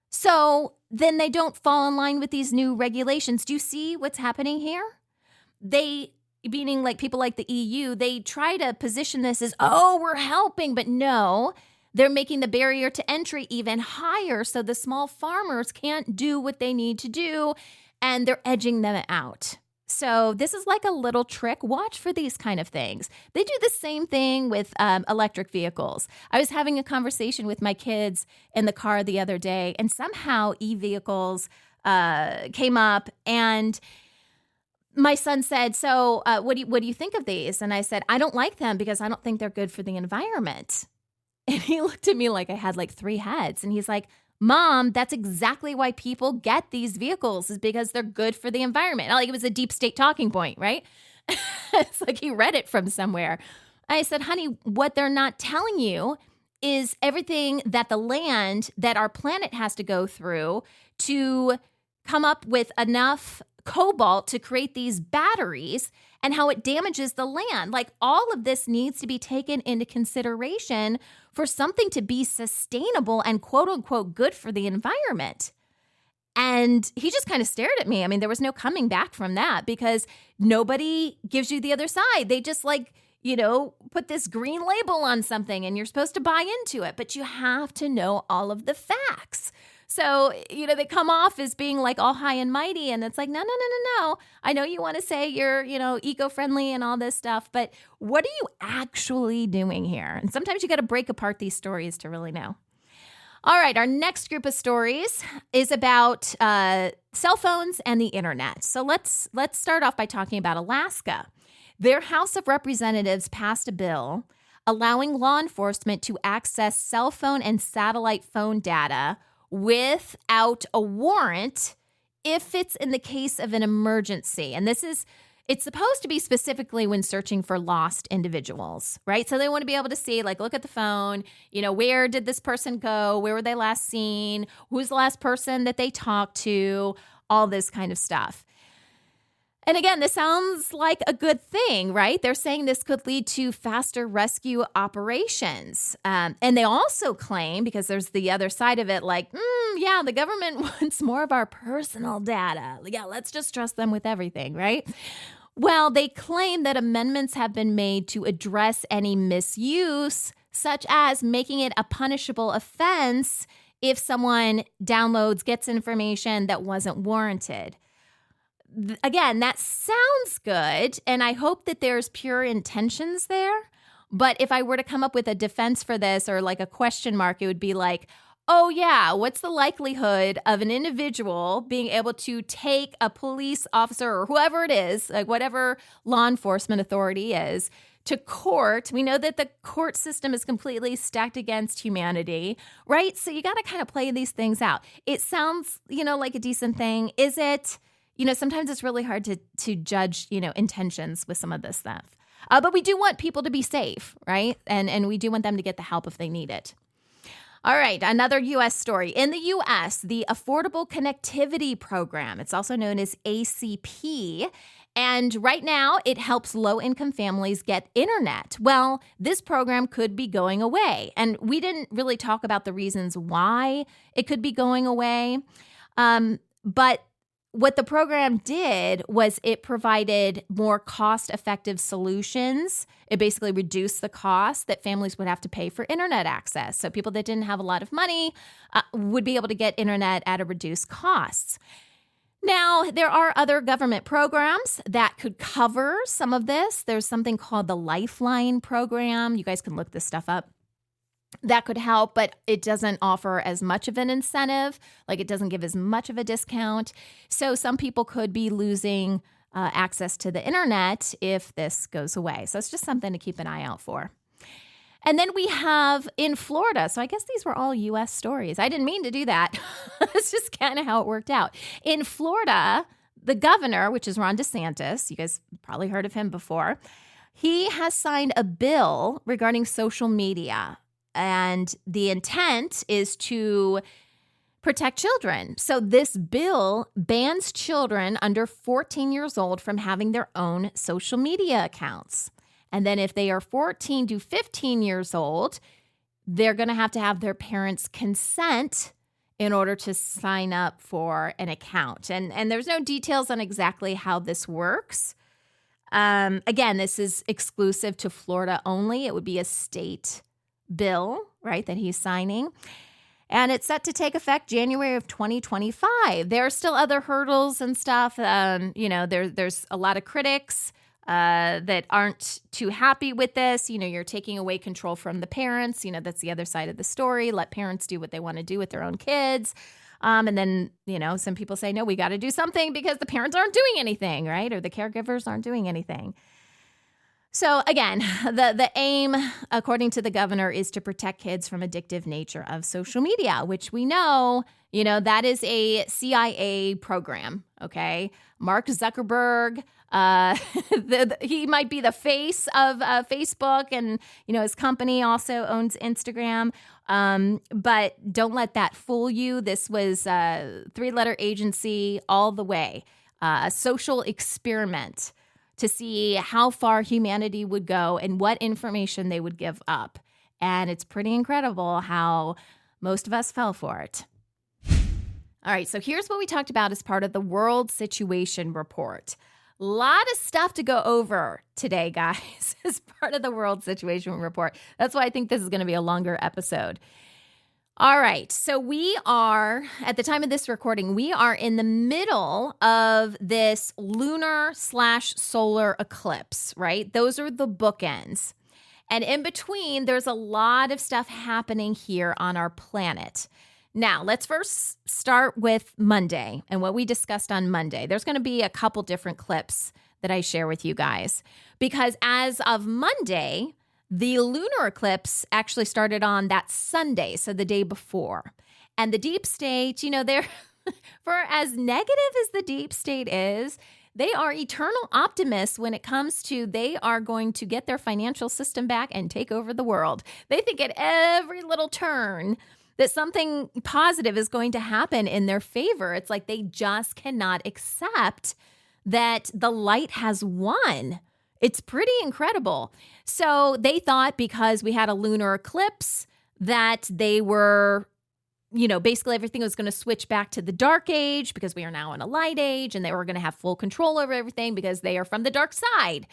So then they don't fall in line with these new regulations. Do you see what's happening here? Meaning like people like the EU, they try to position this as, we're helping, but no, they're making the barrier to entry even higher. So the small farmers can't do what they need to do, and they're edging them out. So this is like a little trick. Watch for these kind of things. They do the same thing with electric vehicles. I was having a conversation with my kids in the car the other day, and somehow e-vehicles came up, and my son said, so what do you think of these? And I said, I don't like them because I don't think they're good for the environment. And he looked at me like I had like 3 heads. And he's like, Mom, that's exactly why people get these vehicles, is because they're good for the environment. Like, it was a deep state talking point, right? It's like he read it from somewhere. I said, honey, what they're not telling you is everything that the land, that our planet has to go through to come up with enough cobalt to create these batteries, and how it damages the land. Like, all of this needs to be taken into consideration for something to be sustainable and quote unquote good for the environment. And he just kind of stared at me. I mean, there was no coming back from that because nobody gives you the other side. They just put this green label on something and you're supposed to buy into it, but you have to know all of the facts. So, they come off as being like all high and mighty, and it's like, no. I know you want to say you're, eco-friendly and all this stuff, but what are you actually doing here? And sometimes you got to break apart these stories to really know. All right, our next group of stories is about cell phones and the internet. So let's start off by talking about Alaska. Their House of Representatives passed a bill allowing law enforcement to access cell phone and satellite phone data without a warrant if it's in the case of an emergency. And it's supposed to be specifically when searching for lost individuals, right? So they want to be able to see, like, look at the phone, where did this person go? Where were they last seen? Who's the last person that they talked to? All this kind of stuff. And again, this sounds like a good thing, right? They're saying this could lead to faster rescue operations. And they also claim, because there's the other side of it, like, the government wants more of our personal data. Yeah, let's just trust them with everything, right? Well, they claim that amendments have been made to address any misuse, such as making it a punishable offense if someone gets information that wasn't warranted. Again, that sounds good, and I hope that there's pure intentions there. But if I were to come up with a defense for this, or like a question mark, it would be like, oh yeah, what's the likelihood of an individual being able to take a police officer or whoever it is, like whatever law enforcement authority is, to court? We know that the court system is completely stacked against humanity, right? So you got to kind of play these things out. It sounds, like a decent thing. Is it? Sometimes it's really hard to judge, intentions with some of this stuff. But we do want people to be safe, right? And we do want them to get the help if they need it. All right, another U.S. story. In the U.S., the Affordable Connectivity Program, it's also known as ACP, and right now it helps low-income families get internet. Well, this program could be going away, and we didn't really talk about the reasons why it could be going away, but what the program did was it provided more cost-effective solutions. It basically reduced the cost that families would have to pay for internet access. So people that didn't have a lot of money would be able to get internet at a reduced cost. Now, there are other government programs that could cover some of this. There's something called the Lifeline program. You guys can look this stuff up. That could help, but it doesn't offer as much of an incentive. Like, it doesn't give as much of a discount. So some people could be losing access to the internet if this goes away. So it's just something to keep an eye out for. And then we have in Florida. So I guess these were all U.S. stories. I didn't mean to do that. It's just kind of how it worked out. In Florida, the governor, which is Ron DeSantis, you guys probably heard of him before, he has signed a bill regarding social media. And the intent is to protect children. So this bill bans children under 14 years old from having their own social media accounts. And then if they are 14 to 15 years old, they're going to have their parents' consent in order to sign up for an account. And there's no details on exactly how this works. Again, this is exclusive to Florida only. It would be a state bill, right, that he's signing. And it's set to take effect January of 2025. There are still other hurdles and stuff. There's a lot of critics that aren't too happy with this. You're taking away control from the parents. That's the other side of the story. Let parents do what they want to do with their own kids. And then, some people say, no, we got to do something because the parents aren't doing anything, right? Or the caregivers aren't doing anything. So again, the aim, according to the governor, is to protect kids from addictive nature of social media, which we know, that is a CIA program, okay? Mark Zuckerberg, he might be the face of Facebook, and, his company also owns Instagram. But don't let that fool you. This was a 3-letter agency all the way, a social experiment to see how far humanity would go and what information they would give up. And it's pretty incredible how most of us fell for it. All right, so here's what we talked about as part of the World Situation Report. A lot of stuff to go over today, guys, as part of the World Situation Report. That's why I think this is going to be a longer episode. All right, so we are, at the time of this recording, we are in the middle of this lunar/solar eclipse, right? Those are the bookends. And in between, there's a lot of stuff happening here on our planet. Now, let's first start with Monday and what we discussed on Monday. There's going to be a couple different clips that I share with you guys because as of Monday, the lunar eclipse actually started on that Sunday, so the day before. And the deep state, they're, for as negative as the deep state is, they are eternal optimists when it comes to they are going to get their financial system back and take over the world. They think at every little turn that something positive is going to happen in their favor. It's like they just cannot accept that the light has won. It's pretty incredible. So they thought because we had a lunar eclipse that they were, basically everything was going to switch back to the dark age because we are now in a light age, and they were going to have full control over everything because they are from the dark side.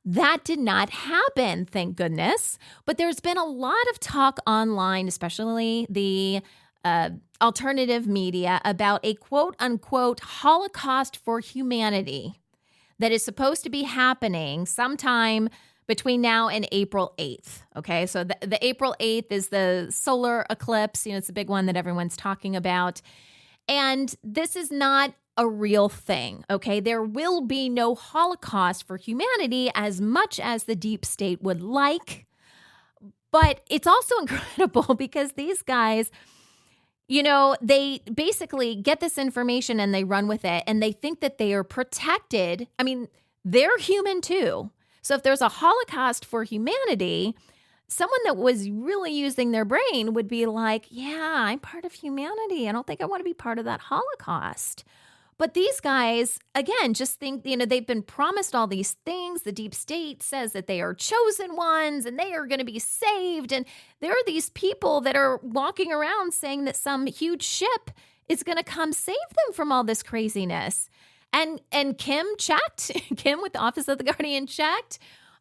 That did not happen, thank goodness. But there's been a lot of talk online, especially the alternative media, about a quote-unquote Holocaust for humanity that is supposed to be happening sometime between now and April 8th. Okay, so the April 8th is the solar eclipse. It's a big one that everyone's talking about. And this is not a real thing, okay? There will be no Holocaust for humanity as much as the deep state would like. But it's also incredible because these guys, they basically get this information and they run with it and they think that they are protected. I mean, they're human too. So if there's a Holocaust for humanity, someone that was really using their brain would be like, yeah, I'm part of humanity. I don't think I want to be part of that Holocaust. But these guys, again, just think, they've been promised all these things. The deep state says that they are chosen ones and they are going to be saved. And there are these people that are walking around saying that some huge ship is going to come save them from all this craziness. And Kim checked. Kim with the Office of the Guardian checked.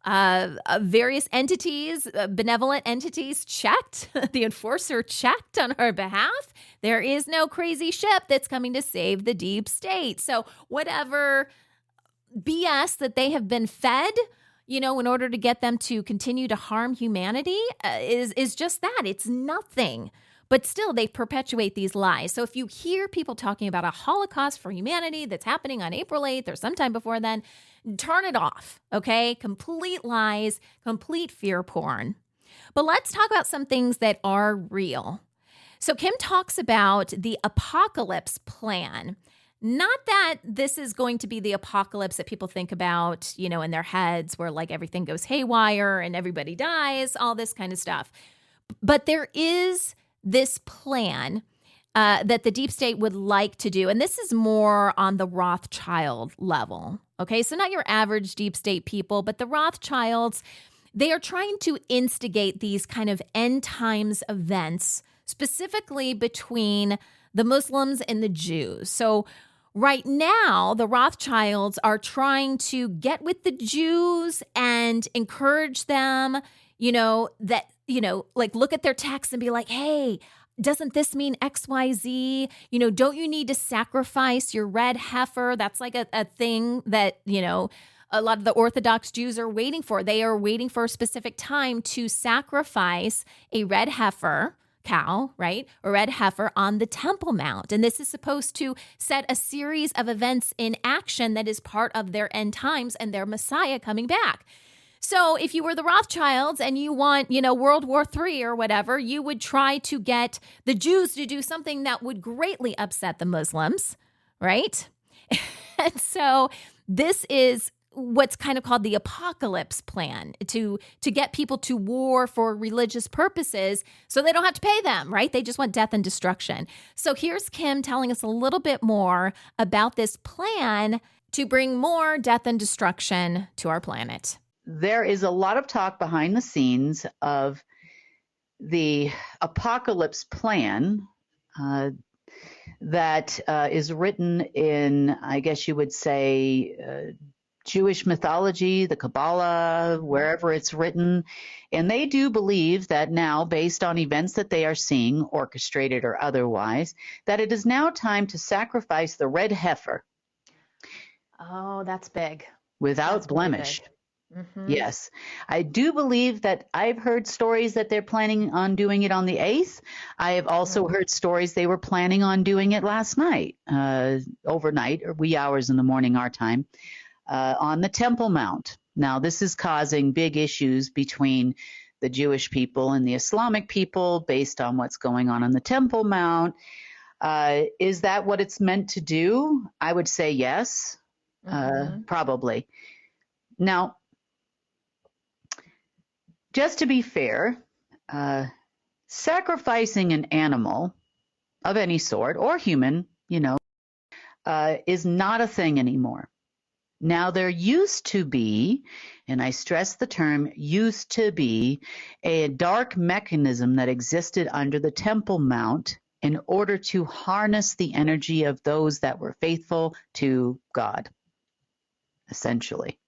Various entities, benevolent entities checked. The enforcer checked on our behalf. There is no crazy ship that's coming to save the deep state. So whatever BS that they have been fed, in order to get them to continue to harm humanity is just that. It's nothing. But still, they perpetuate these lies. So if you hear people talking about a Holocaust for humanity that's happening on April 8th or sometime before then, turn it off, okay? Complete lies, complete fear porn. But let's talk about some things that are real. So Kim talks about the apocalypse plan. Not that this is going to be the apocalypse that people think about, in their heads where like everything goes haywire and everybody dies, all this kind of stuff. But there is this plan that the deep state would like to do. And this is more on the Rothschild level. Okay, so not your average deep state people, but the Rothschilds, they are trying to instigate these kind of end times events, specifically between the Muslims and the Jews. So right now, the Rothschilds are trying to get with the Jews and encourage them, like look at their texts and be like, hey, doesn't this mean XYZ? Don't you need to sacrifice your red heifer? That's like a thing that, a lot of the Orthodox Jews are waiting for. They are waiting for a specific time to sacrifice a red heifer, cow, right? A red heifer on the Temple Mount. And this is supposed to set a series of events in action that is part of their end times and their Messiah coming back. So if you were the Rothschilds and you want, World War III or whatever, you would try to get the Jews to do something that would greatly upset the Muslims, right? And so this is what's kind of called the apocalypse plan to get people to war for religious purposes so they don't have to pay them, right? They just want death and destruction. So here's Kim telling us a little bit more about this plan to bring more death and destruction to our planet. There is a lot of talk behind the scenes of the apocalypse plan that is written in, I guess you would say, Jewish mythology, the Kabbalah, wherever it's written. And they do believe that now, based on events that they are seeing, orchestrated or otherwise, that it is now time to sacrifice the red heifer. Oh, that's big. Without blemish. Big. Mm-hmm. Yes, I do believe that I've heard stories that they're planning on doing it on the 8th. I have also heard stories they were planning on doing it last night, overnight, or wee hours in the morning our time, on the Temple Mount. Now, this is causing big issues between the Jewish people and the Islamic people based on what's going on the Temple Mount. Is that what it's meant to do? I would say yes, probably. Now, just to be fair, sacrificing an animal of any sort or human, is not a thing anymore. Now, there used to be, and I stress the term used to be, a dark mechanism that existed under the Temple Mount in order to harness the energy of those that were faithful to God, essentially.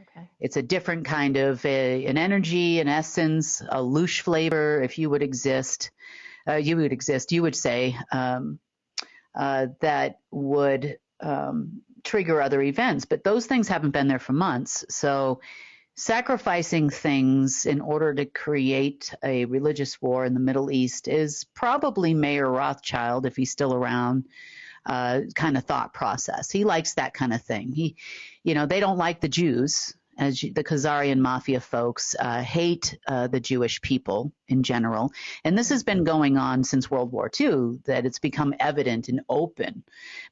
Okay. It's a different kind of an energy, an essence, a louche flavor. If you would exist, you would say that would trigger other events. But those things haven't been there for months. So sacrificing things in order to create a religious war in the Middle East is probably Mayor Rothschild, if he's still around, kind of thought process. He likes that kind of thing. They don't like the Jews. As the Khazarian mafia folks hate the Jewish people in general. And this has been going on since World War II, that it's become evident and open.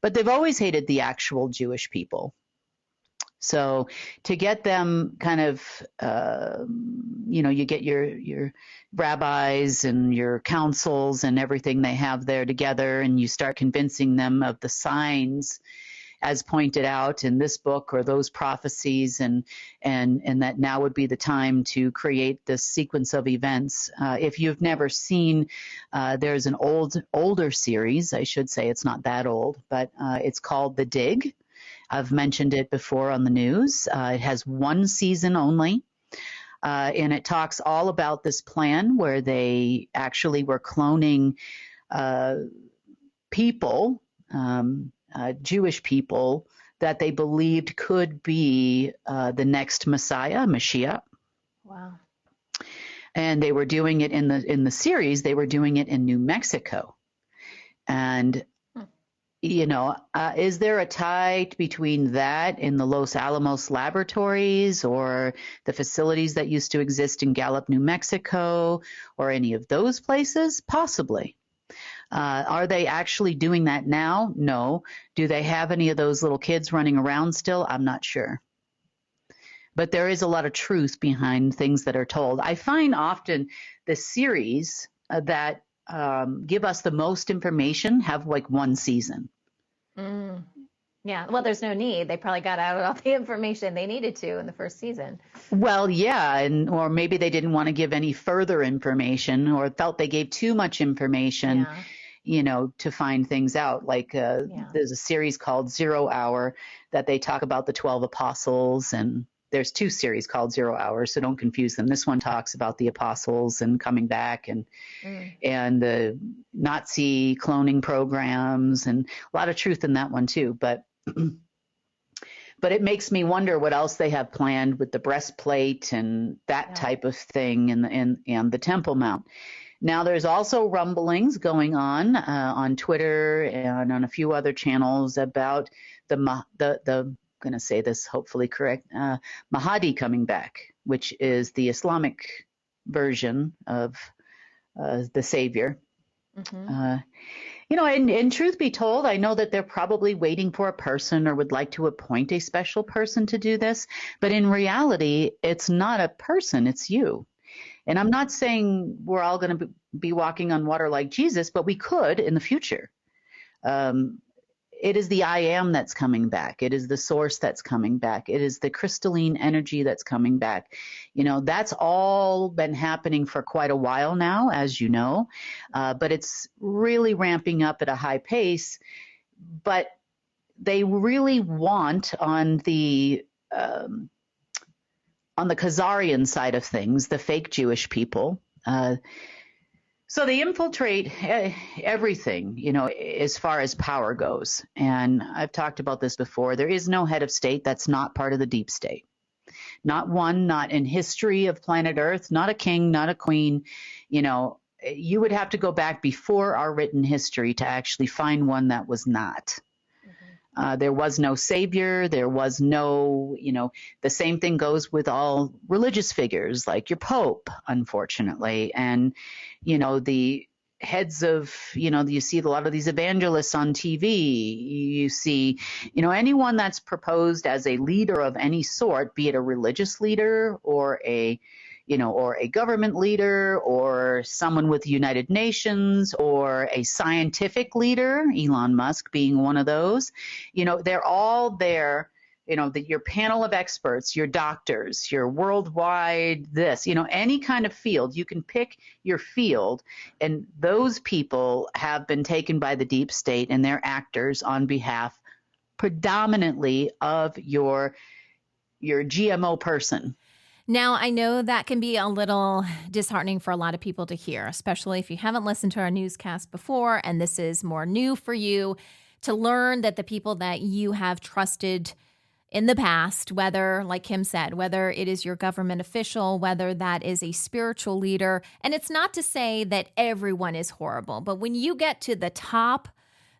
But they've always hated the actual Jewish people. So to get them kind of, you get your rabbis and your councils and everything they have there together, and you start convincing them of the signs as pointed out in this book or those prophecies, and that now would be the time to create this sequence of events. If you've never seen, there's an older series, I should say, it's not that old, but it's called The Dig. I've mentioned it before on the news. It has one season only. And it talks all about this plan where they actually were cloning people, Jewish people, that they believed could be the next Messiah, Mashiach. Wow. And they were doing it in the series. They were doing it in New Mexico. And is there a tie between that and the Los Alamos laboratories or the facilities that used to exist in Gallup, New Mexico, or any of those places? Possibly. Are they actually doing that now? No. Do they have any of those little kids running around still? I'm not sure. But there is a lot of truth behind things that are told. I find often the series that give us the most information have like one season. Mm. Yeah. Well, there's no need. They probably got out all the information they needed to in the first season. Well, yeah, or maybe they didn't want to give any further information or felt they gave too much information, to find things out. Like there's a series called 0 Hour that they talk about the 12 apostles, and there's 2 series called 0 Hour, so don't confuse them. This one talks about the apostles and coming back and the Nazi cloning programs, and a lot of truth in that one too. But it makes me wonder what else they have planned with the breastplate and that type of thing and the Temple Mount. Now, there's also rumblings going on Twitter and on a few other channels about the going to say this hopefully correct, Mahdi coming back, which is the Islamic version of the Savior. And truth be told, I know that they're probably waiting for a person or would like to appoint a special person to do this. But in reality, it's not a person, it's you. And I'm not saying we're all going to be walking on water like Jesus, but we could in the future. It is the I am that's coming back. It is the source that's coming back. It is the crystalline energy that's coming back. That's all been happening for quite a while now, as you know, but it's really ramping up at a high pace. But they really want on the Khazarian side of things, the fake Jewish people. So they infiltrate everything, as far as power goes. And I've talked about this before. There is no head of state that's not part of the deep state. Not one, not in history of planet Earth, not a king, not a queen. You would have to go back before our written history to actually find one that was not. There was no savior. There was no, the same thing goes with all religious figures like your Pope, unfortunately. And, the heads of, you see a lot of these evangelists on TV. You see, anyone that's proposed as a leader of any sort, be it a religious leader or a government leader or someone with the United Nations or a scientific leader, Elon Musk being one of those, they're all there, your panel of experts, your doctors, your worldwide any kind of field, you can pick your field. And those people have been taken by the deep state and they're actors on behalf predominantly of your GMO person. Now, I know that can be a little disheartening for a lot of people to hear, especially if you haven't listened to our newscast before and this is more new for you, to learn that the people that you have trusted in the past, whether, like Kim said, whether it is your government official, whether that is a spiritual leader, and it's not to say that everyone is horrible, but when you get to the top,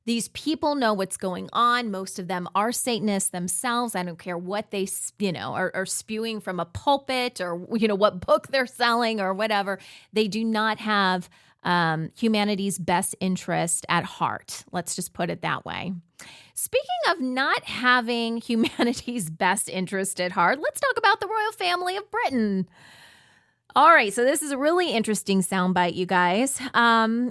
these people know what's going on. Most of them are Satanists themselves. I don't care what they, are spewing from a pulpit or, what book they're selling or whatever. They do not have humanity's best interest at heart. Let's just put it that way. Speaking of not having humanity's best interest at heart, let's talk about the royal family of Britain. All right, so this is a really interesting soundbite, you guys.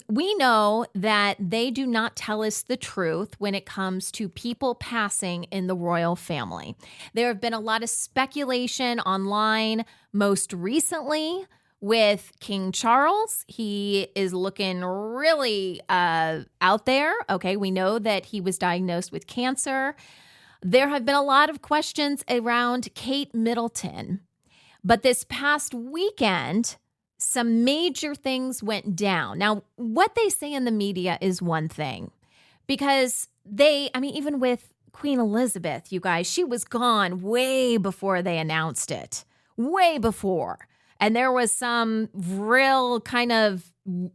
We know that they do not tell us the truth when it comes to people passing in the royal family. There have been a lot of speculation online, most recently with King Charles. He is looking really out there. Okay, we know that he was diagnosed with cancer. There have been a lot of questions around Kate Middleton. But this past weekend, some major things went down. Now, what they say in the media is one thing, because even with Queen Elizabeth, you guys, she was gone way before they announced it, way before. And there was some real kind of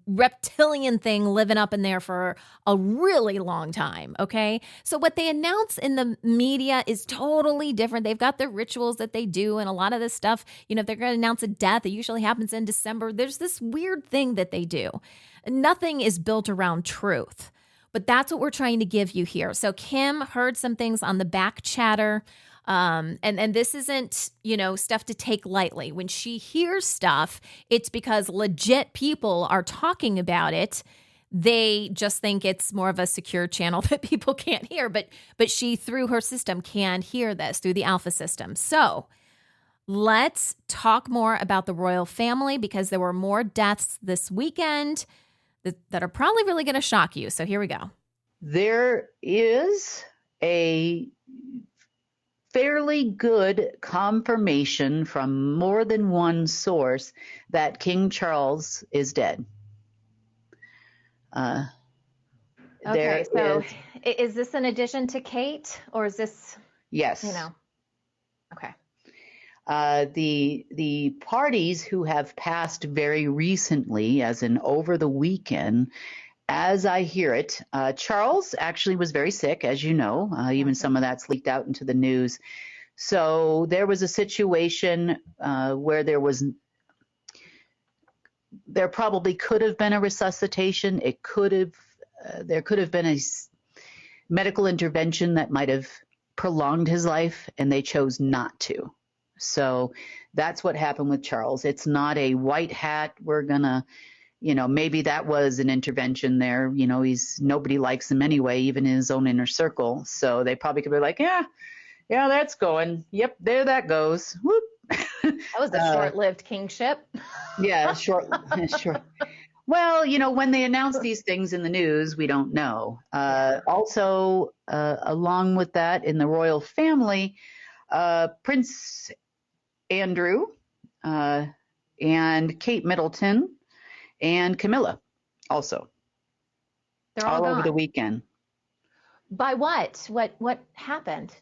reptilian thing living up in there for a really long time, okay? So what they announce in the media is totally different. They've got their rituals that they do, and a lot of this stuff, if they're going to announce a death, it usually happens in December. There's this weird thing that they do. Nothing is built around truth. But that's what we're trying to give you here. So Kim heard some things on the back chatter. And this isn't, stuff to take lightly. When she hears stuff, it's because legit people are talking about it. They just think it's more of a secure channel that people can't hear. But she, through her system, can hear this through the alpha system. So let's talk more about the royal family, because there were more deaths this weekend that are probably really going to shock you. So here we go. There is a fairly good confirmation from more than one source that King Charles is dead. Okay, so is this in addition to Kate, or is this? Yes. Okay. The parties who have passed very recently, as in over the weekend, as I hear it, Charles actually was very sick, as you know. Even some of that's leaked out into the news. So there was a situation where there probably could have been a resuscitation. There could have been a medical intervention that might have prolonged his life, and they chose not to. So that's what happened with Charles. It's not a white hat. We're gonna, maybe that was an intervention there. Nobody likes him anyway, even in his own inner circle. So they probably could be like, yeah, that's going. Yep, there that goes. Whoop. That was a short-lived kingship. Yeah, short. Well, when they announce these things in the news, we don't know. Also, along with that, in the royal family, Prince Andrew and Kate Middleton and Camilla also. They're all over the weekend. By what? What happened?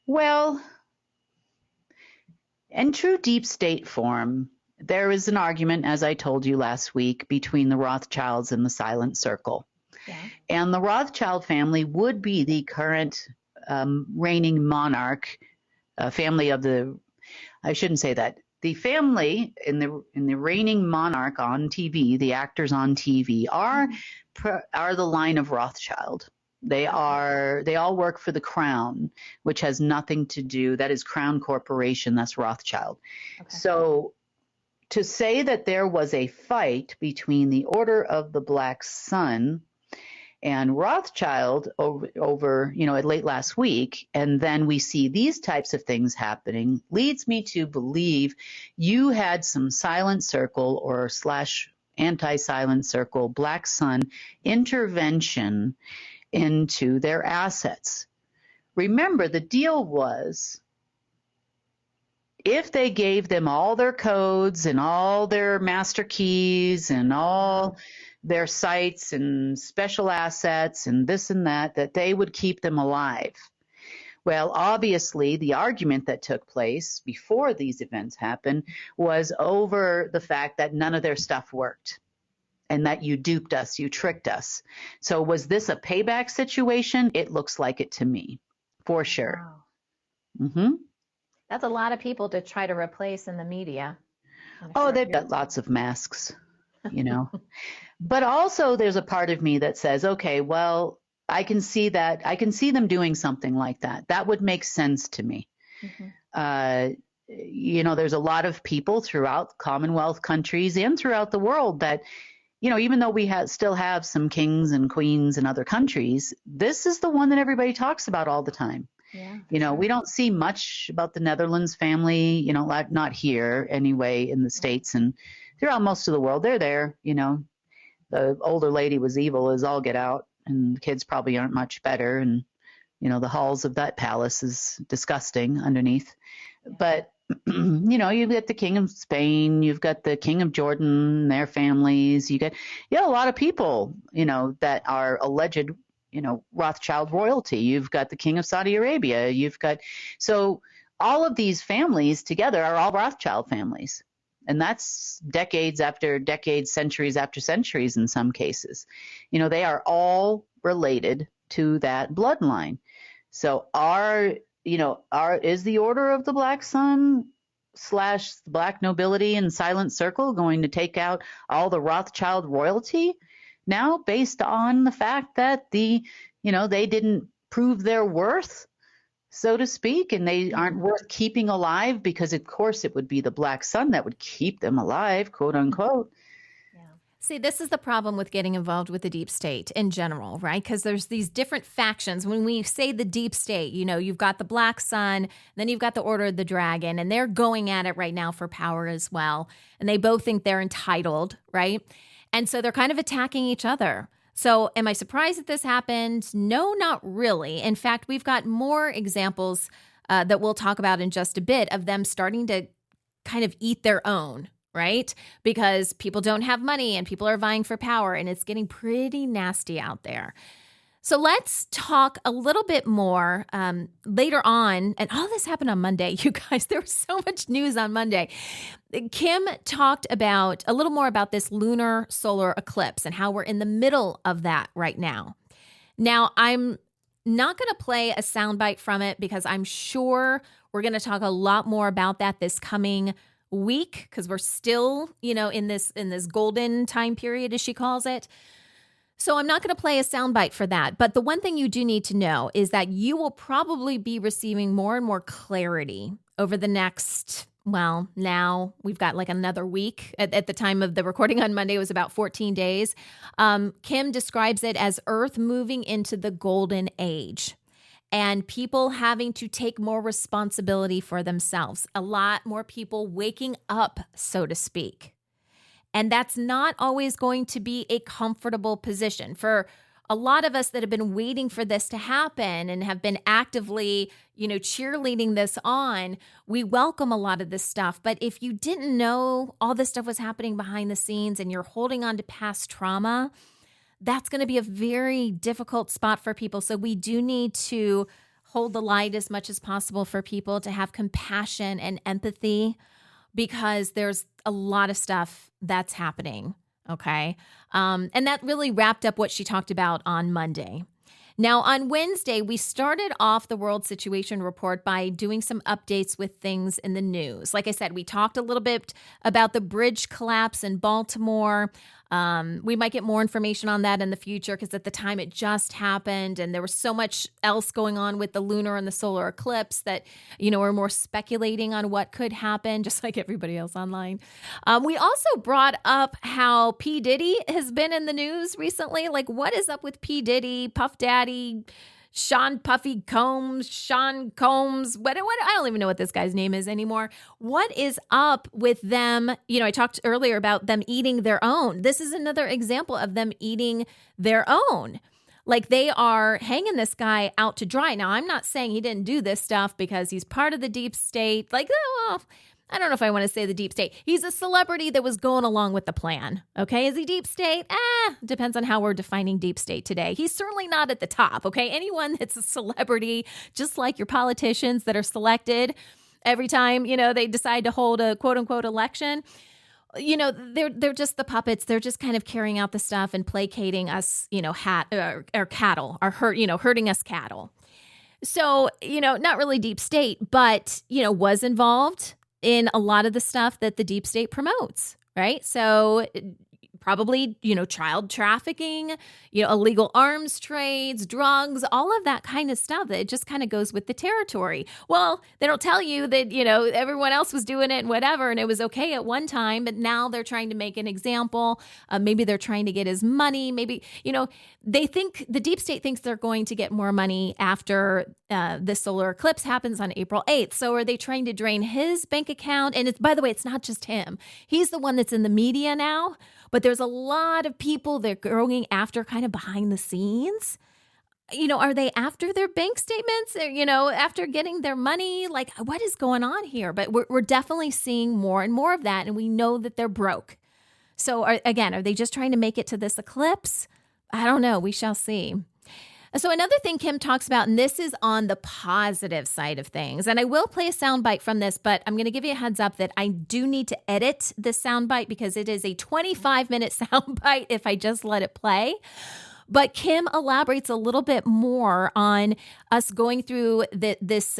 Well, in true deep state form, there is an argument, as I told you last week, between the Rothschilds and the Silent Circle. Yeah. And the Rothschild family would be the current reigning monarch, family of the, I shouldn't say that. The family in the reigning monarch on TV, the actors on TV, are the line of Rothschild. They all work for the Crown, which has nothing to do. That is Crown Corporation. That's Rothschild. Okay. So to say that there was a fight between the Order of the Black Sun and Rothschild over late last week, and then we see these types of things happening, leads me to believe you had some Silent Circle or / anti-Silent Circle Black Sun intervention into their assets. Remember, the deal was, if they gave them all their codes and all their master keys and all their sites and special assets and this and that they would keep them alive. Well, obviously, the argument that took place before these events happened was over the fact that none of their stuff worked and that you duped us, you tricked us. So was this a payback situation? It looks like it to me, for sure. Wow. Mm-hmm. That's a lot of people to try to replace in the media. They've got lots of masks, But also there's a part of me that says, okay, well, I can see that. I can see them doing something like that. That would make sense to me. Mm-hmm. There's a lot of people throughout Commonwealth countries and throughout the world that, even though we still have some kings and queens in other countries, this is the one that everybody talks about all the time. Yeah, we don't see much about the Netherlands family, not here anyway in the States and throughout most of the world. They're there, The older lady was evil as all get out, and the kids probably aren't much better. And, the halls of that palace is disgusting underneath. Yeah. But You've got the King of Spain, you've got the King of Jordan, their families, you got a lot of people, that are alleged, Rothschild royalty. You've got the King of Saudi Arabia. So all of these families together are all Rothschild families. And that's decades after decades, centuries after centuries in some cases. They are all related to that bloodline. So is the Order of the Black Sun / Black Nobility and Silent Circle going to take out all the Rothschild royalty now, based on the fact that they didn't prove their worth, so to speak, and they aren't worth keeping alive, because of course it would be the Black Sun that would keep them alive, quote unquote. See, this is the problem with getting involved with the deep state in general, right? Because there's these different factions. When we say the deep state, you've got the Black Sun, then you've got the Order of the Dragon, and they're going at it right now for power as well. And they both think they're entitled, right? And so they're kind of attacking each other. So am I surprised that this happened? No, not really. In fact, we've got more examples that we'll talk about in just a bit of them starting to kind of eat their own, right? Because people don't have money and people are vying for power, and it's getting pretty nasty out there. So let's talk a little bit more later on. And all this happened on Monday, you guys. There was so much news on Monday. Kim talked about a little more about this lunar solar eclipse and how we're in the middle of that right now. Now, I'm not going to play a soundbite from it because I'm sure we're going to talk a lot more about that this coming week, because we're still, in this golden time period, as she calls it. So I'm not going to play a soundbite for that. But the one thing you do need to know is that you will probably be receiving more and more clarity over the next, now we've got like another week. At the time of the recording on Monday, it was about 14 days. Kim describes it as Earth moving into the golden age and people having to take more responsibility for themselves. A lot more people waking up, so to speak. And that's not always going to be a comfortable position. For a lot of us that have been waiting for this to happen and have been actively, cheerleading this on, we welcome a lot of this stuff. But if you didn't know all this stuff was happening behind the scenes and you're holding on to past trauma, that's going to be a very difficult spot for people. So we do need to hold the light as much as possible for people, to have compassion and empathy, because there's a lot of stuff that's happening, okay? And that really wrapped up what she talked about on Monday. Now, on Wednesday, we started off the World Situation Report by doing some updates with things in the news. Like I said, we talked a little bit about the bridge collapse in Baltimore. We might get more information on that in the future, because at the time it just happened and there was so much else going on with the lunar and the solar eclipse that, we're more speculating on what could happen, just like everybody else online. We also brought up how P. Diddy has been in the news recently. Like, what is up with P. Diddy, Puff Daddy, Sean Combs, what I don't even know what this guy's name is anymore. What is up with them? I talked earlier about them eating their own. This is another example of them eating their own. Like, they are hanging this guy out to dry. Now, I'm not saying he didn't do this stuff because he's part of the deep state. Like, I don't know if I want to say the deep state. He's a celebrity that was going along with the plan. Okay. Is he deep state? Depends on how we're defining deep state today. He's certainly not at the top. Okay. Anyone that's a celebrity, just like your politicians that are selected every time, they decide to hold a quote unquote election, they're just the puppets. They're just kind of carrying out the stuff and placating us, or cattle, or hurting us cattle. So, not really deep state, but, was involved in a lot of the stuff that the deep state promotes, right? So probably, child trafficking, illegal arms trades, drugs, all of that kind of stuff. It just kind of goes with the territory. Well, they don't tell you that, everyone else was doing it and whatever, and it was okay at one time, but now they're trying to make an example. Maybe they're trying to get his money. Maybe, they think, the deep state thinks they're going to get more money after the solar eclipse happens on April 8th. So are they trying to drain his bank account? And by the way, it's not just him. He's the one that's in the media now. But there's a lot of people that are going after kind of behind the scenes. Are they after their bank statements? Or, after getting their money? Like, what is going on here? But we're definitely seeing more and more of that, and we know that they're broke. So, are they just trying to make it to this eclipse? I don't know. We shall see. So another thing Kim talks about, and this is on the positive side of things, and I will play a soundbite from this, but I'm going to give you a heads up that I do need to edit this soundbite because it is a 25-minute soundbite if I just let it play. But Kim elaborates a little bit more on us going through this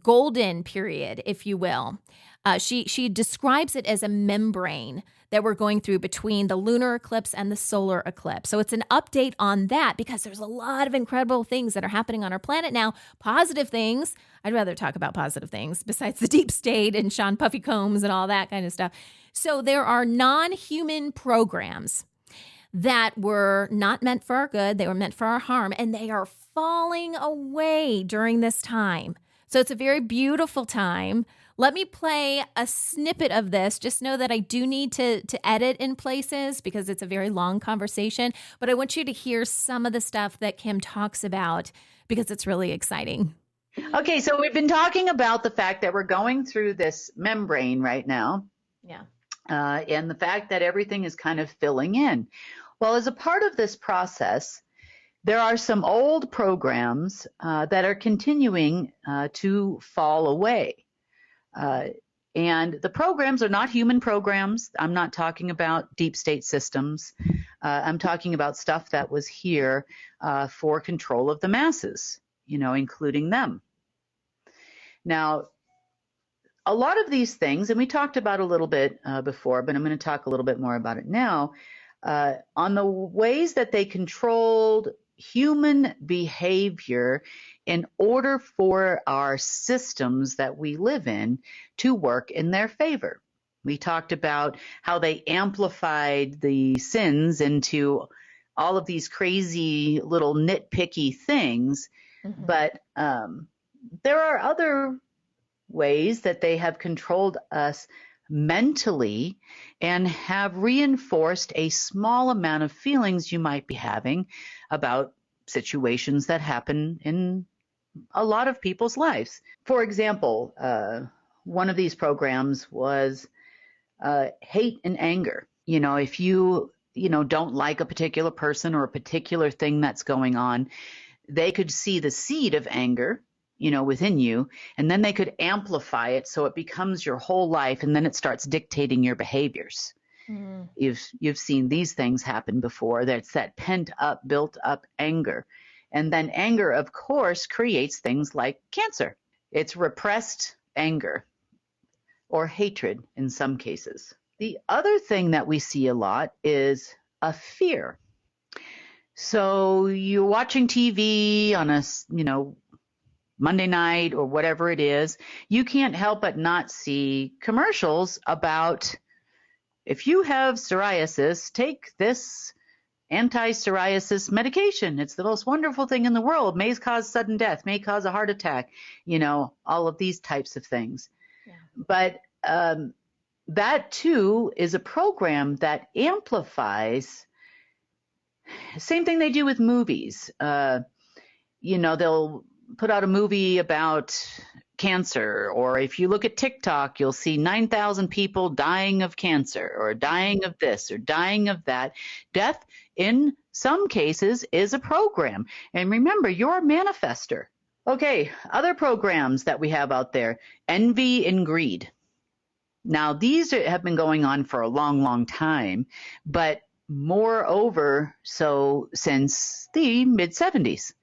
golden period, if you will. She describes it as a membrane that we're going through between the lunar eclipse and the solar eclipse. So it's an update on that because there's a lot of incredible things that are happening on our planet now. Positive things. I'd rather talk about positive things besides the deep state and Sean Puffy Combs and all that kind of stuff. So there are non-human programs that were not meant for our good. They were meant for our harm, and they are falling away during this time. So it's a very beautiful time. Let me play a snippet of this. Just know that I do need to edit in places because it's a very long conversation, but I want you to hear some of the stuff that Kim talks about because it's really exciting. Okay, so we've been talking about the fact that we're going through this membrane right now. Yeah. And the fact that everything is kind of filling in. Well, as a part of this process, there are some old programs that are continuing to fall away. And the programs are not human programs. I'm not talking about deep state systems. I'm talking about stuff that was here for control of the masses, including them. Now, a lot of these things, and we talked about a little bit before, but I'm going to talk a little bit more about it now, on the ways that they controlled human behavior in order for our systems that we live in to work in their favor. We talked about how they amplified the sins into all of these crazy little nitpicky things, but there are other ways that they have controlled us mentally and have reinforced a small amount of feelings you might be having about situations that happen in a lot of people's lives. For example, one of these programs was hate and anger. If you don't like a particular person or a particular thing that's going on, they could see the seed of anger within you, and then they could amplify it so it becomes your whole life, and then it starts dictating your behaviors. You've seen these things happen before. That's that pent up, built up anger. And then anger, of course, creates things like cancer. It's repressed anger or hatred in some cases. The other thing that we see a lot is a fear. So you're watching TV on a, Monday night or whatever it is, you can't help but not see commercials about, if you have psoriasis, take this anti-psoriasis medication. It's the most wonderful thing in the world. May cause sudden death, may cause a heart attack, all of these types of things. Yeah. But that too is a program that amplifies. Same thing they do with movies. They'll put out a movie about cancer, or if you look at TikTok, you'll see 9,000 people dying of cancer or dying of this or dying of that. Death, in some cases, is a program. And remember, you're a manifester. Okay, other programs that we have out there, envy and greed. Now, these have been going on for a long, long time, but moreover so since the mid-70s.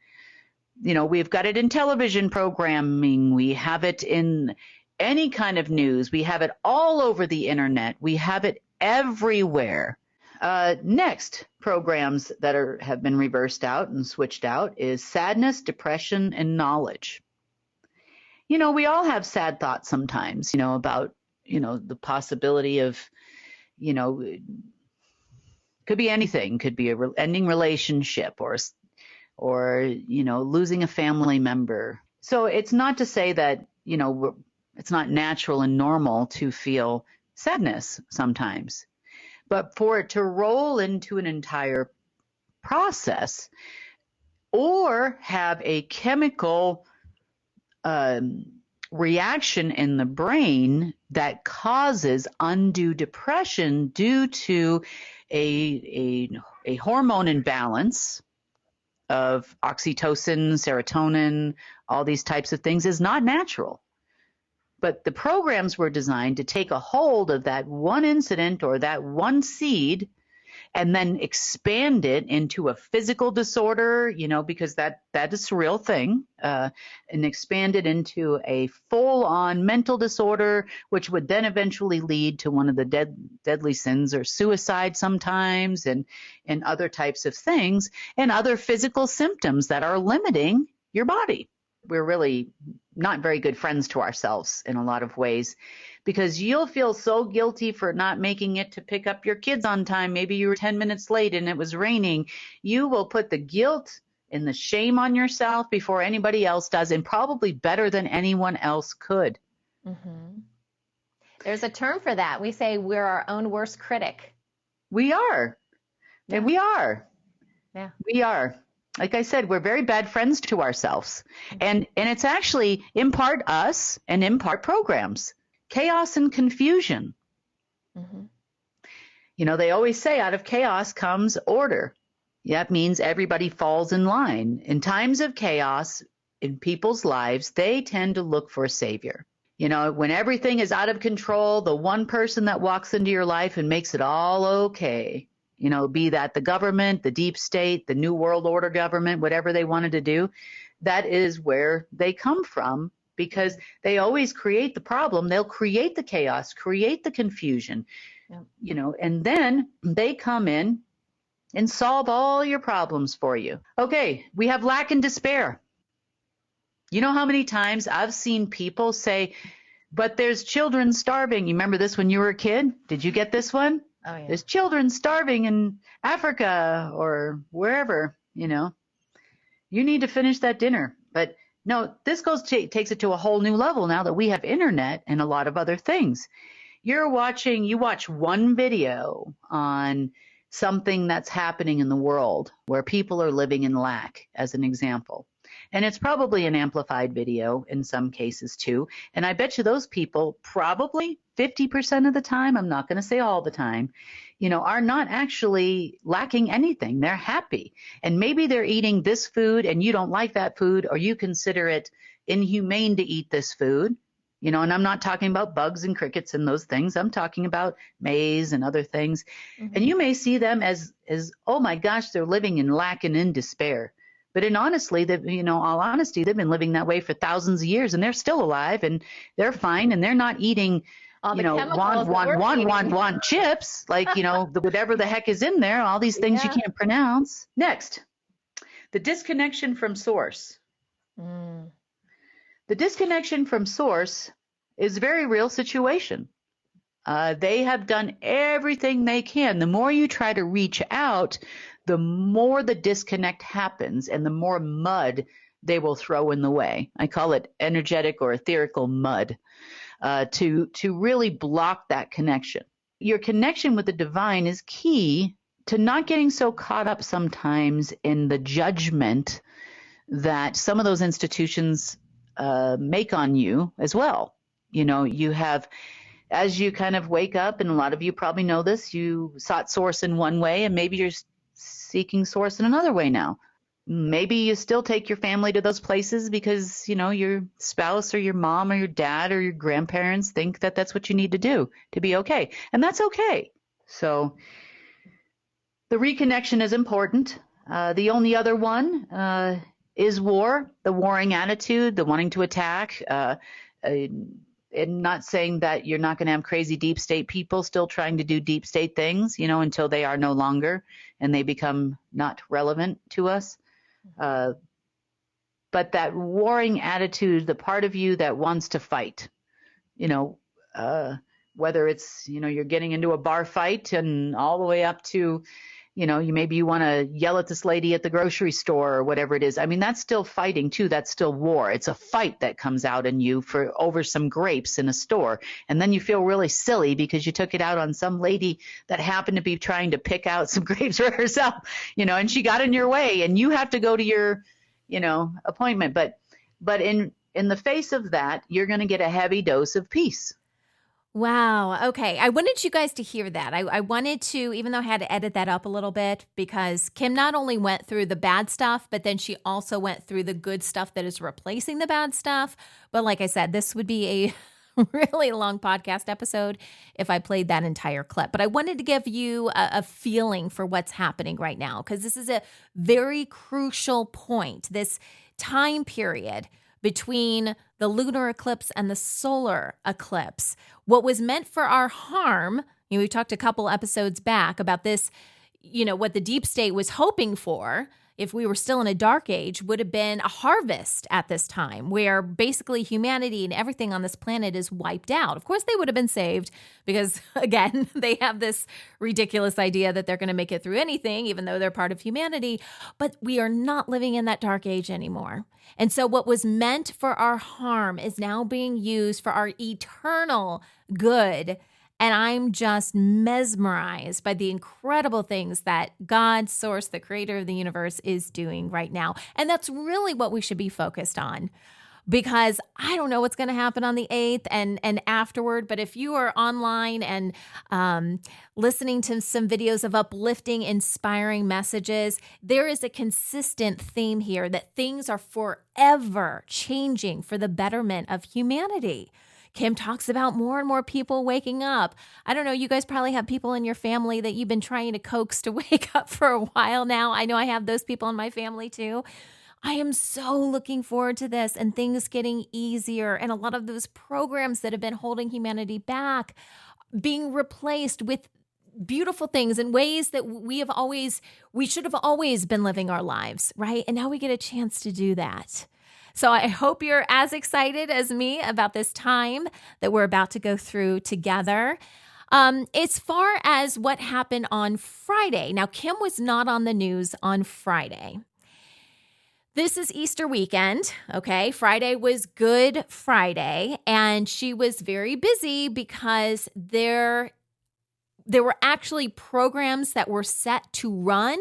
We've got it in television programming. We have it in any kind of news. We have it all over the internet. We have it everywhere. Next, programs that have been reversed out and switched out is sadness, depression, and knowledge. We all have sad thoughts sometimes, about, the possibility of, could be anything. Could be a ending relationship or losing a family member. So it's not to say that, it's not natural and normal to feel sadness sometimes, but for it to roll into an entire process, or have a chemical reaction in the brain that causes undue depression due to a hormone imbalance of oxytocin, serotonin, all these types of things is not natural. But the programs were designed to take a hold of that one incident or that one seed and then expand it into a physical disorder, because that is a real thing, and expand it into a full-on mental disorder, which would then eventually lead to one of the deadly sins or suicide sometimes, and other types of things, and other physical symptoms that are limiting your body. We're really not very good friends to ourselves in a lot of ways, because you'll feel so guilty for not making it to pick up your kids on time. Maybe you were 10 minutes late and it was raining. You will put the guilt and the shame on yourself before anybody else does, and probably better than anyone else could. Mm-hmm. There's a term for that. We say we're our own worst critic. We are. Yeah. And we are. Yeah. We are. Like I said, we're very bad friends to ourselves. And it's actually in part us and in part programs. Chaos and confusion. Mm-hmm. They always say out of chaos comes order. That means everybody falls in line. In times of chaos in people's lives, they tend to look for a savior. When everything is out of control, the one person that walks into your life and makes it all okay, be that the government, the deep state, the New World Order government, whatever they wanted to do, that is where they come from, because they always create the problem. They'll create the chaos, create the confusion, and then they come in and solve all your problems for you. Okay, we have lack and despair. You know how many times I've seen people say, but there's children starving. You remember this when you were a kid? Did you get this one? Oh, yeah. There's children starving in Africa or wherever, You need to finish that dinner. But no, this takes it to a whole new level now that we have internet and a lot of other things. You watch one video on something that's happening in the world where people are living in lack, as an example. And it's probably an amplified video in some cases too. And I bet you those people probably 50% of the time, I'm not going to say all the time, are not actually lacking anything. They're happy. And maybe they're eating this food and you don't like that food, or you consider it inhumane to eat this food. And I'm not talking about bugs and crickets and those things. I'm talking about maize and other things. Mm-hmm. And you may see them as, oh my gosh, they're living in lack and in despair. But all honesty, they've been living that way for thousands of years, and they're still alive and they're fine, and they're not eating, want chips, like, whatever the heck is in there, all these things you can't pronounce. Next, the disconnection from source. Mm. The disconnection from source is a very real situation. They have done everything they can. The more you try to reach out, the more the disconnect happens and the more mud they will throw in the way. I call it energetic or etherical mud, to really block that connection. Your connection with the divine is key to not getting so caught up sometimes in the judgment that some of those institutions make on you as well. You have, as you kind of wake up, and a lot of you probably know this, you sought source in one way and maybe you're seeking source in another way now. Maybe you still take your family to those places because, your spouse or your mom or your dad or your grandparents think that that's what you need to do to be okay. And that's okay. So the reconnection is important. The only other one is war, the warring attitude, the wanting to attack. And not saying that you're not going to have crazy deep state people still trying to do deep state things, until they are no longer and they become not relevant to us. But that warring attitude, the part of you that wants to fight, whether it's, you're getting into a bar fight and all the way up to, maybe you want to yell at this lady at the grocery store or whatever it is. I mean, that's still fighting too. That's still war. It's a fight that comes out in you over some grapes in a store. And then you feel really silly because you took it out on some lady that happened to be trying to pick out some grapes for herself, and she got in your way and you have to go to your, appointment. But in the face of that, you're going to get a heavy dose of peace. Wow. Okay. I wanted you guys to hear that. I wanted to, even though I had to edit that up a little bit, because Kim not only went through the bad stuff, but then she also went through the good stuff that is replacing the bad stuff. But like I said, this would be a really long podcast episode if I played that entire clip. But I wanted to give you a feeling for what's happening right now, because this is a very crucial point, this time period between the lunar eclipse and the solar eclipse. What was meant for our harm, we talked a couple episodes back about this, what the deep state was hoping for, if we were still in a dark age, would have been a harvest at this time where basically humanity and everything on this planet is wiped out. Of course, they would have been saved because, again, they have this ridiculous idea that they're going to make it through anything, even though they're part of humanity. But we are not living in that dark age anymore. And so what was meant for our harm is now being used for our eternal good. And I'm just mesmerized by the incredible things that God, Source, the creator of the universe, is doing right now. And that's really what we should be focused on, because I don't know what's going to happen on the 8th and afterward. But if you are online and listening to some videos of uplifting, inspiring messages, there is a consistent theme here that things are forever changing for the betterment of humanity. Kim talks about more and more people waking up. I don't know, you guys probably have people in your family that you've been trying to coax to wake up for a while now. I know I have those people in my family too. I am so looking forward to this and things getting easier, and a lot of those programs that have been holding humanity back being replaced with beautiful things in ways that we should have always been living our lives, right? And now we get a chance to do that. So I hope you're as excited as me about this time that we're about to go through together. As far as what happened on Friday, now Kim was not on the news on Friday. This is Easter weekend, okay? Friday was Good Friday, and she was very busy because there were actually programs that were set to run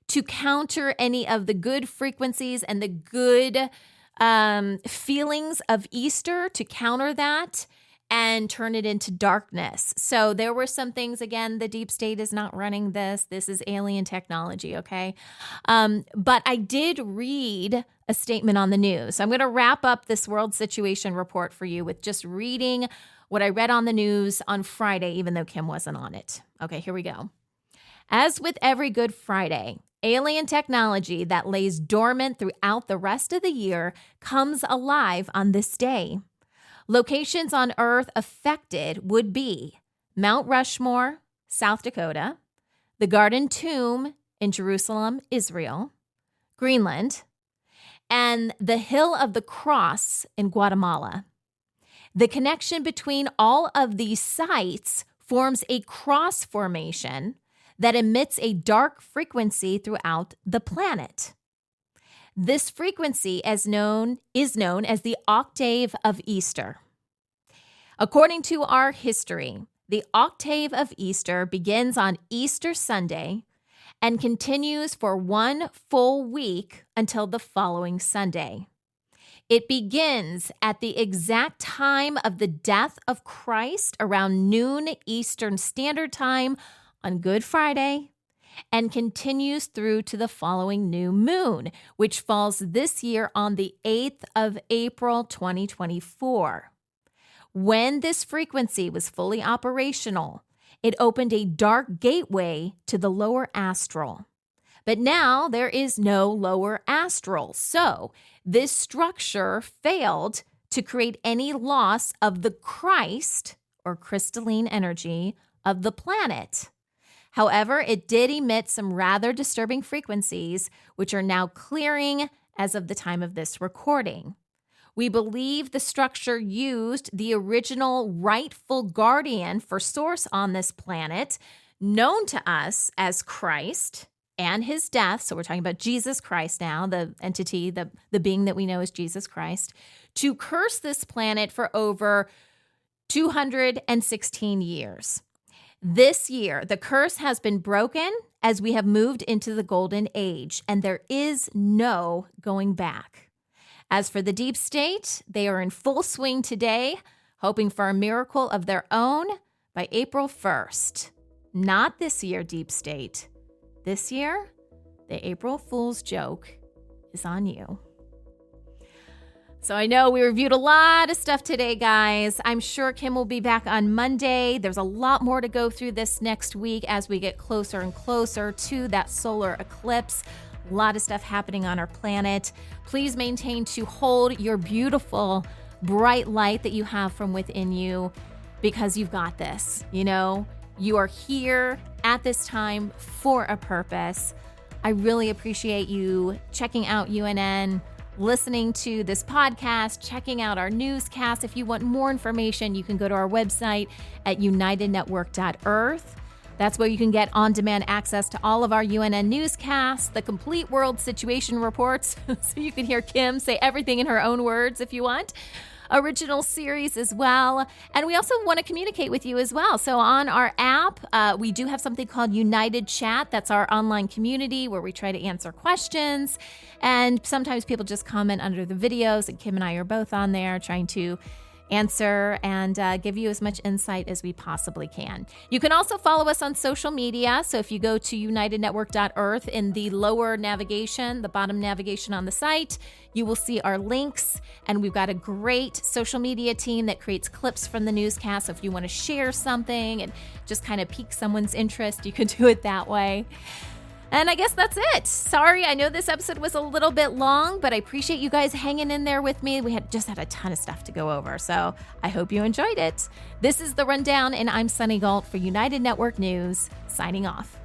to counter any of the good frequencies and the good feelings of Easter, to counter that and turn it into darkness. So there were some things, again, the deep state is not running this. This is alien technology, okay? But I did read a statement on the news. So I'm going to wrap up this world situation report for you with just reading what I read on the news on Friday, even though Kim wasn't on it. Okay, here we go. As with every Good Friday, alien technology that lays dormant throughout the rest of the year comes alive on this day. Locations on Earth affected would be Mount Rushmore, South Dakota, the Garden Tomb in Jerusalem, Israel, Greenland, and the Hill of the Cross in Guatemala. The connection between all of these sites forms a cross formation that emits a dark frequency throughout the planet. This frequency is known as the octave of Easter. According to our history, the octave of Easter begins on Easter Sunday and continues for one full week until the following Sunday. It begins at the exact time of the death of Christ, around noon Eastern Standard Time on Good Friday, and continues through to the following new moon, which falls this year on the 8th of April, 2024. When this frequency was fully operational, it opened a dark gateway to the lower astral. But now there is no lower astral, so this structure failed to create any loss of the Christ, or crystalline energy, of the planet. However, it did emit some rather disturbing frequencies, which are now clearing as of the time of this recording. We believe the structure used the original rightful guardian for Source on this planet, known to us as Christ and his death. So we're talking about Jesus Christ now, the entity, the being that we know as Jesus Christ, to curse this planet for over 216 years. This year, the curse has been broken as we have moved into the golden age, and there is no going back. As for the deep state, they are in full swing today, hoping for a miracle of their own by April 1st. Not this year, deep state. This year, the April Fool's joke is on you. So I know we reviewed a lot of stuff today, guys. I'm sure Kim will be back on Monday. There's a lot more to go through this next week as we get closer and closer to that solar eclipse. A lot of stuff happening on our planet. Please maintain to hold your beautiful, bright light that you have from within you, because you've got this. You know, you are here at this time for a purpose. I really appreciate you checking out UNN, listening to this podcast, checking out our newscast. If you want more information, you can go to our website at unitednetwork.earth. That's where you can get on-demand access to all of our UNN newscasts, the complete world situation reports, so you can hear Kim say everything in her own words if you want. Original series as well. And we also want to communicate with you as well. So on our app, we do have something called United Chat. That's our online community where we try to answer questions. And sometimes people just comment under the videos, and Kim and I are both on there trying to answer and give you as much insight as we possibly can. You can also follow us on social media. So if you go to unitednetwork.earth in the lower navigation, the bottom navigation on the site, you will see our links. And we've got a great social media team that creates clips from the newscast. So if you want to share something and just kind of pique someone's interest, you can do it that way. And I guess that's it. Sorry, I know this episode was a little bit long, but I appreciate you guys hanging in there with me. We had a ton of stuff to go over, so I hope you enjoyed it. This is The Rundown, and I'm Sunny Galt for United Network News, signing off.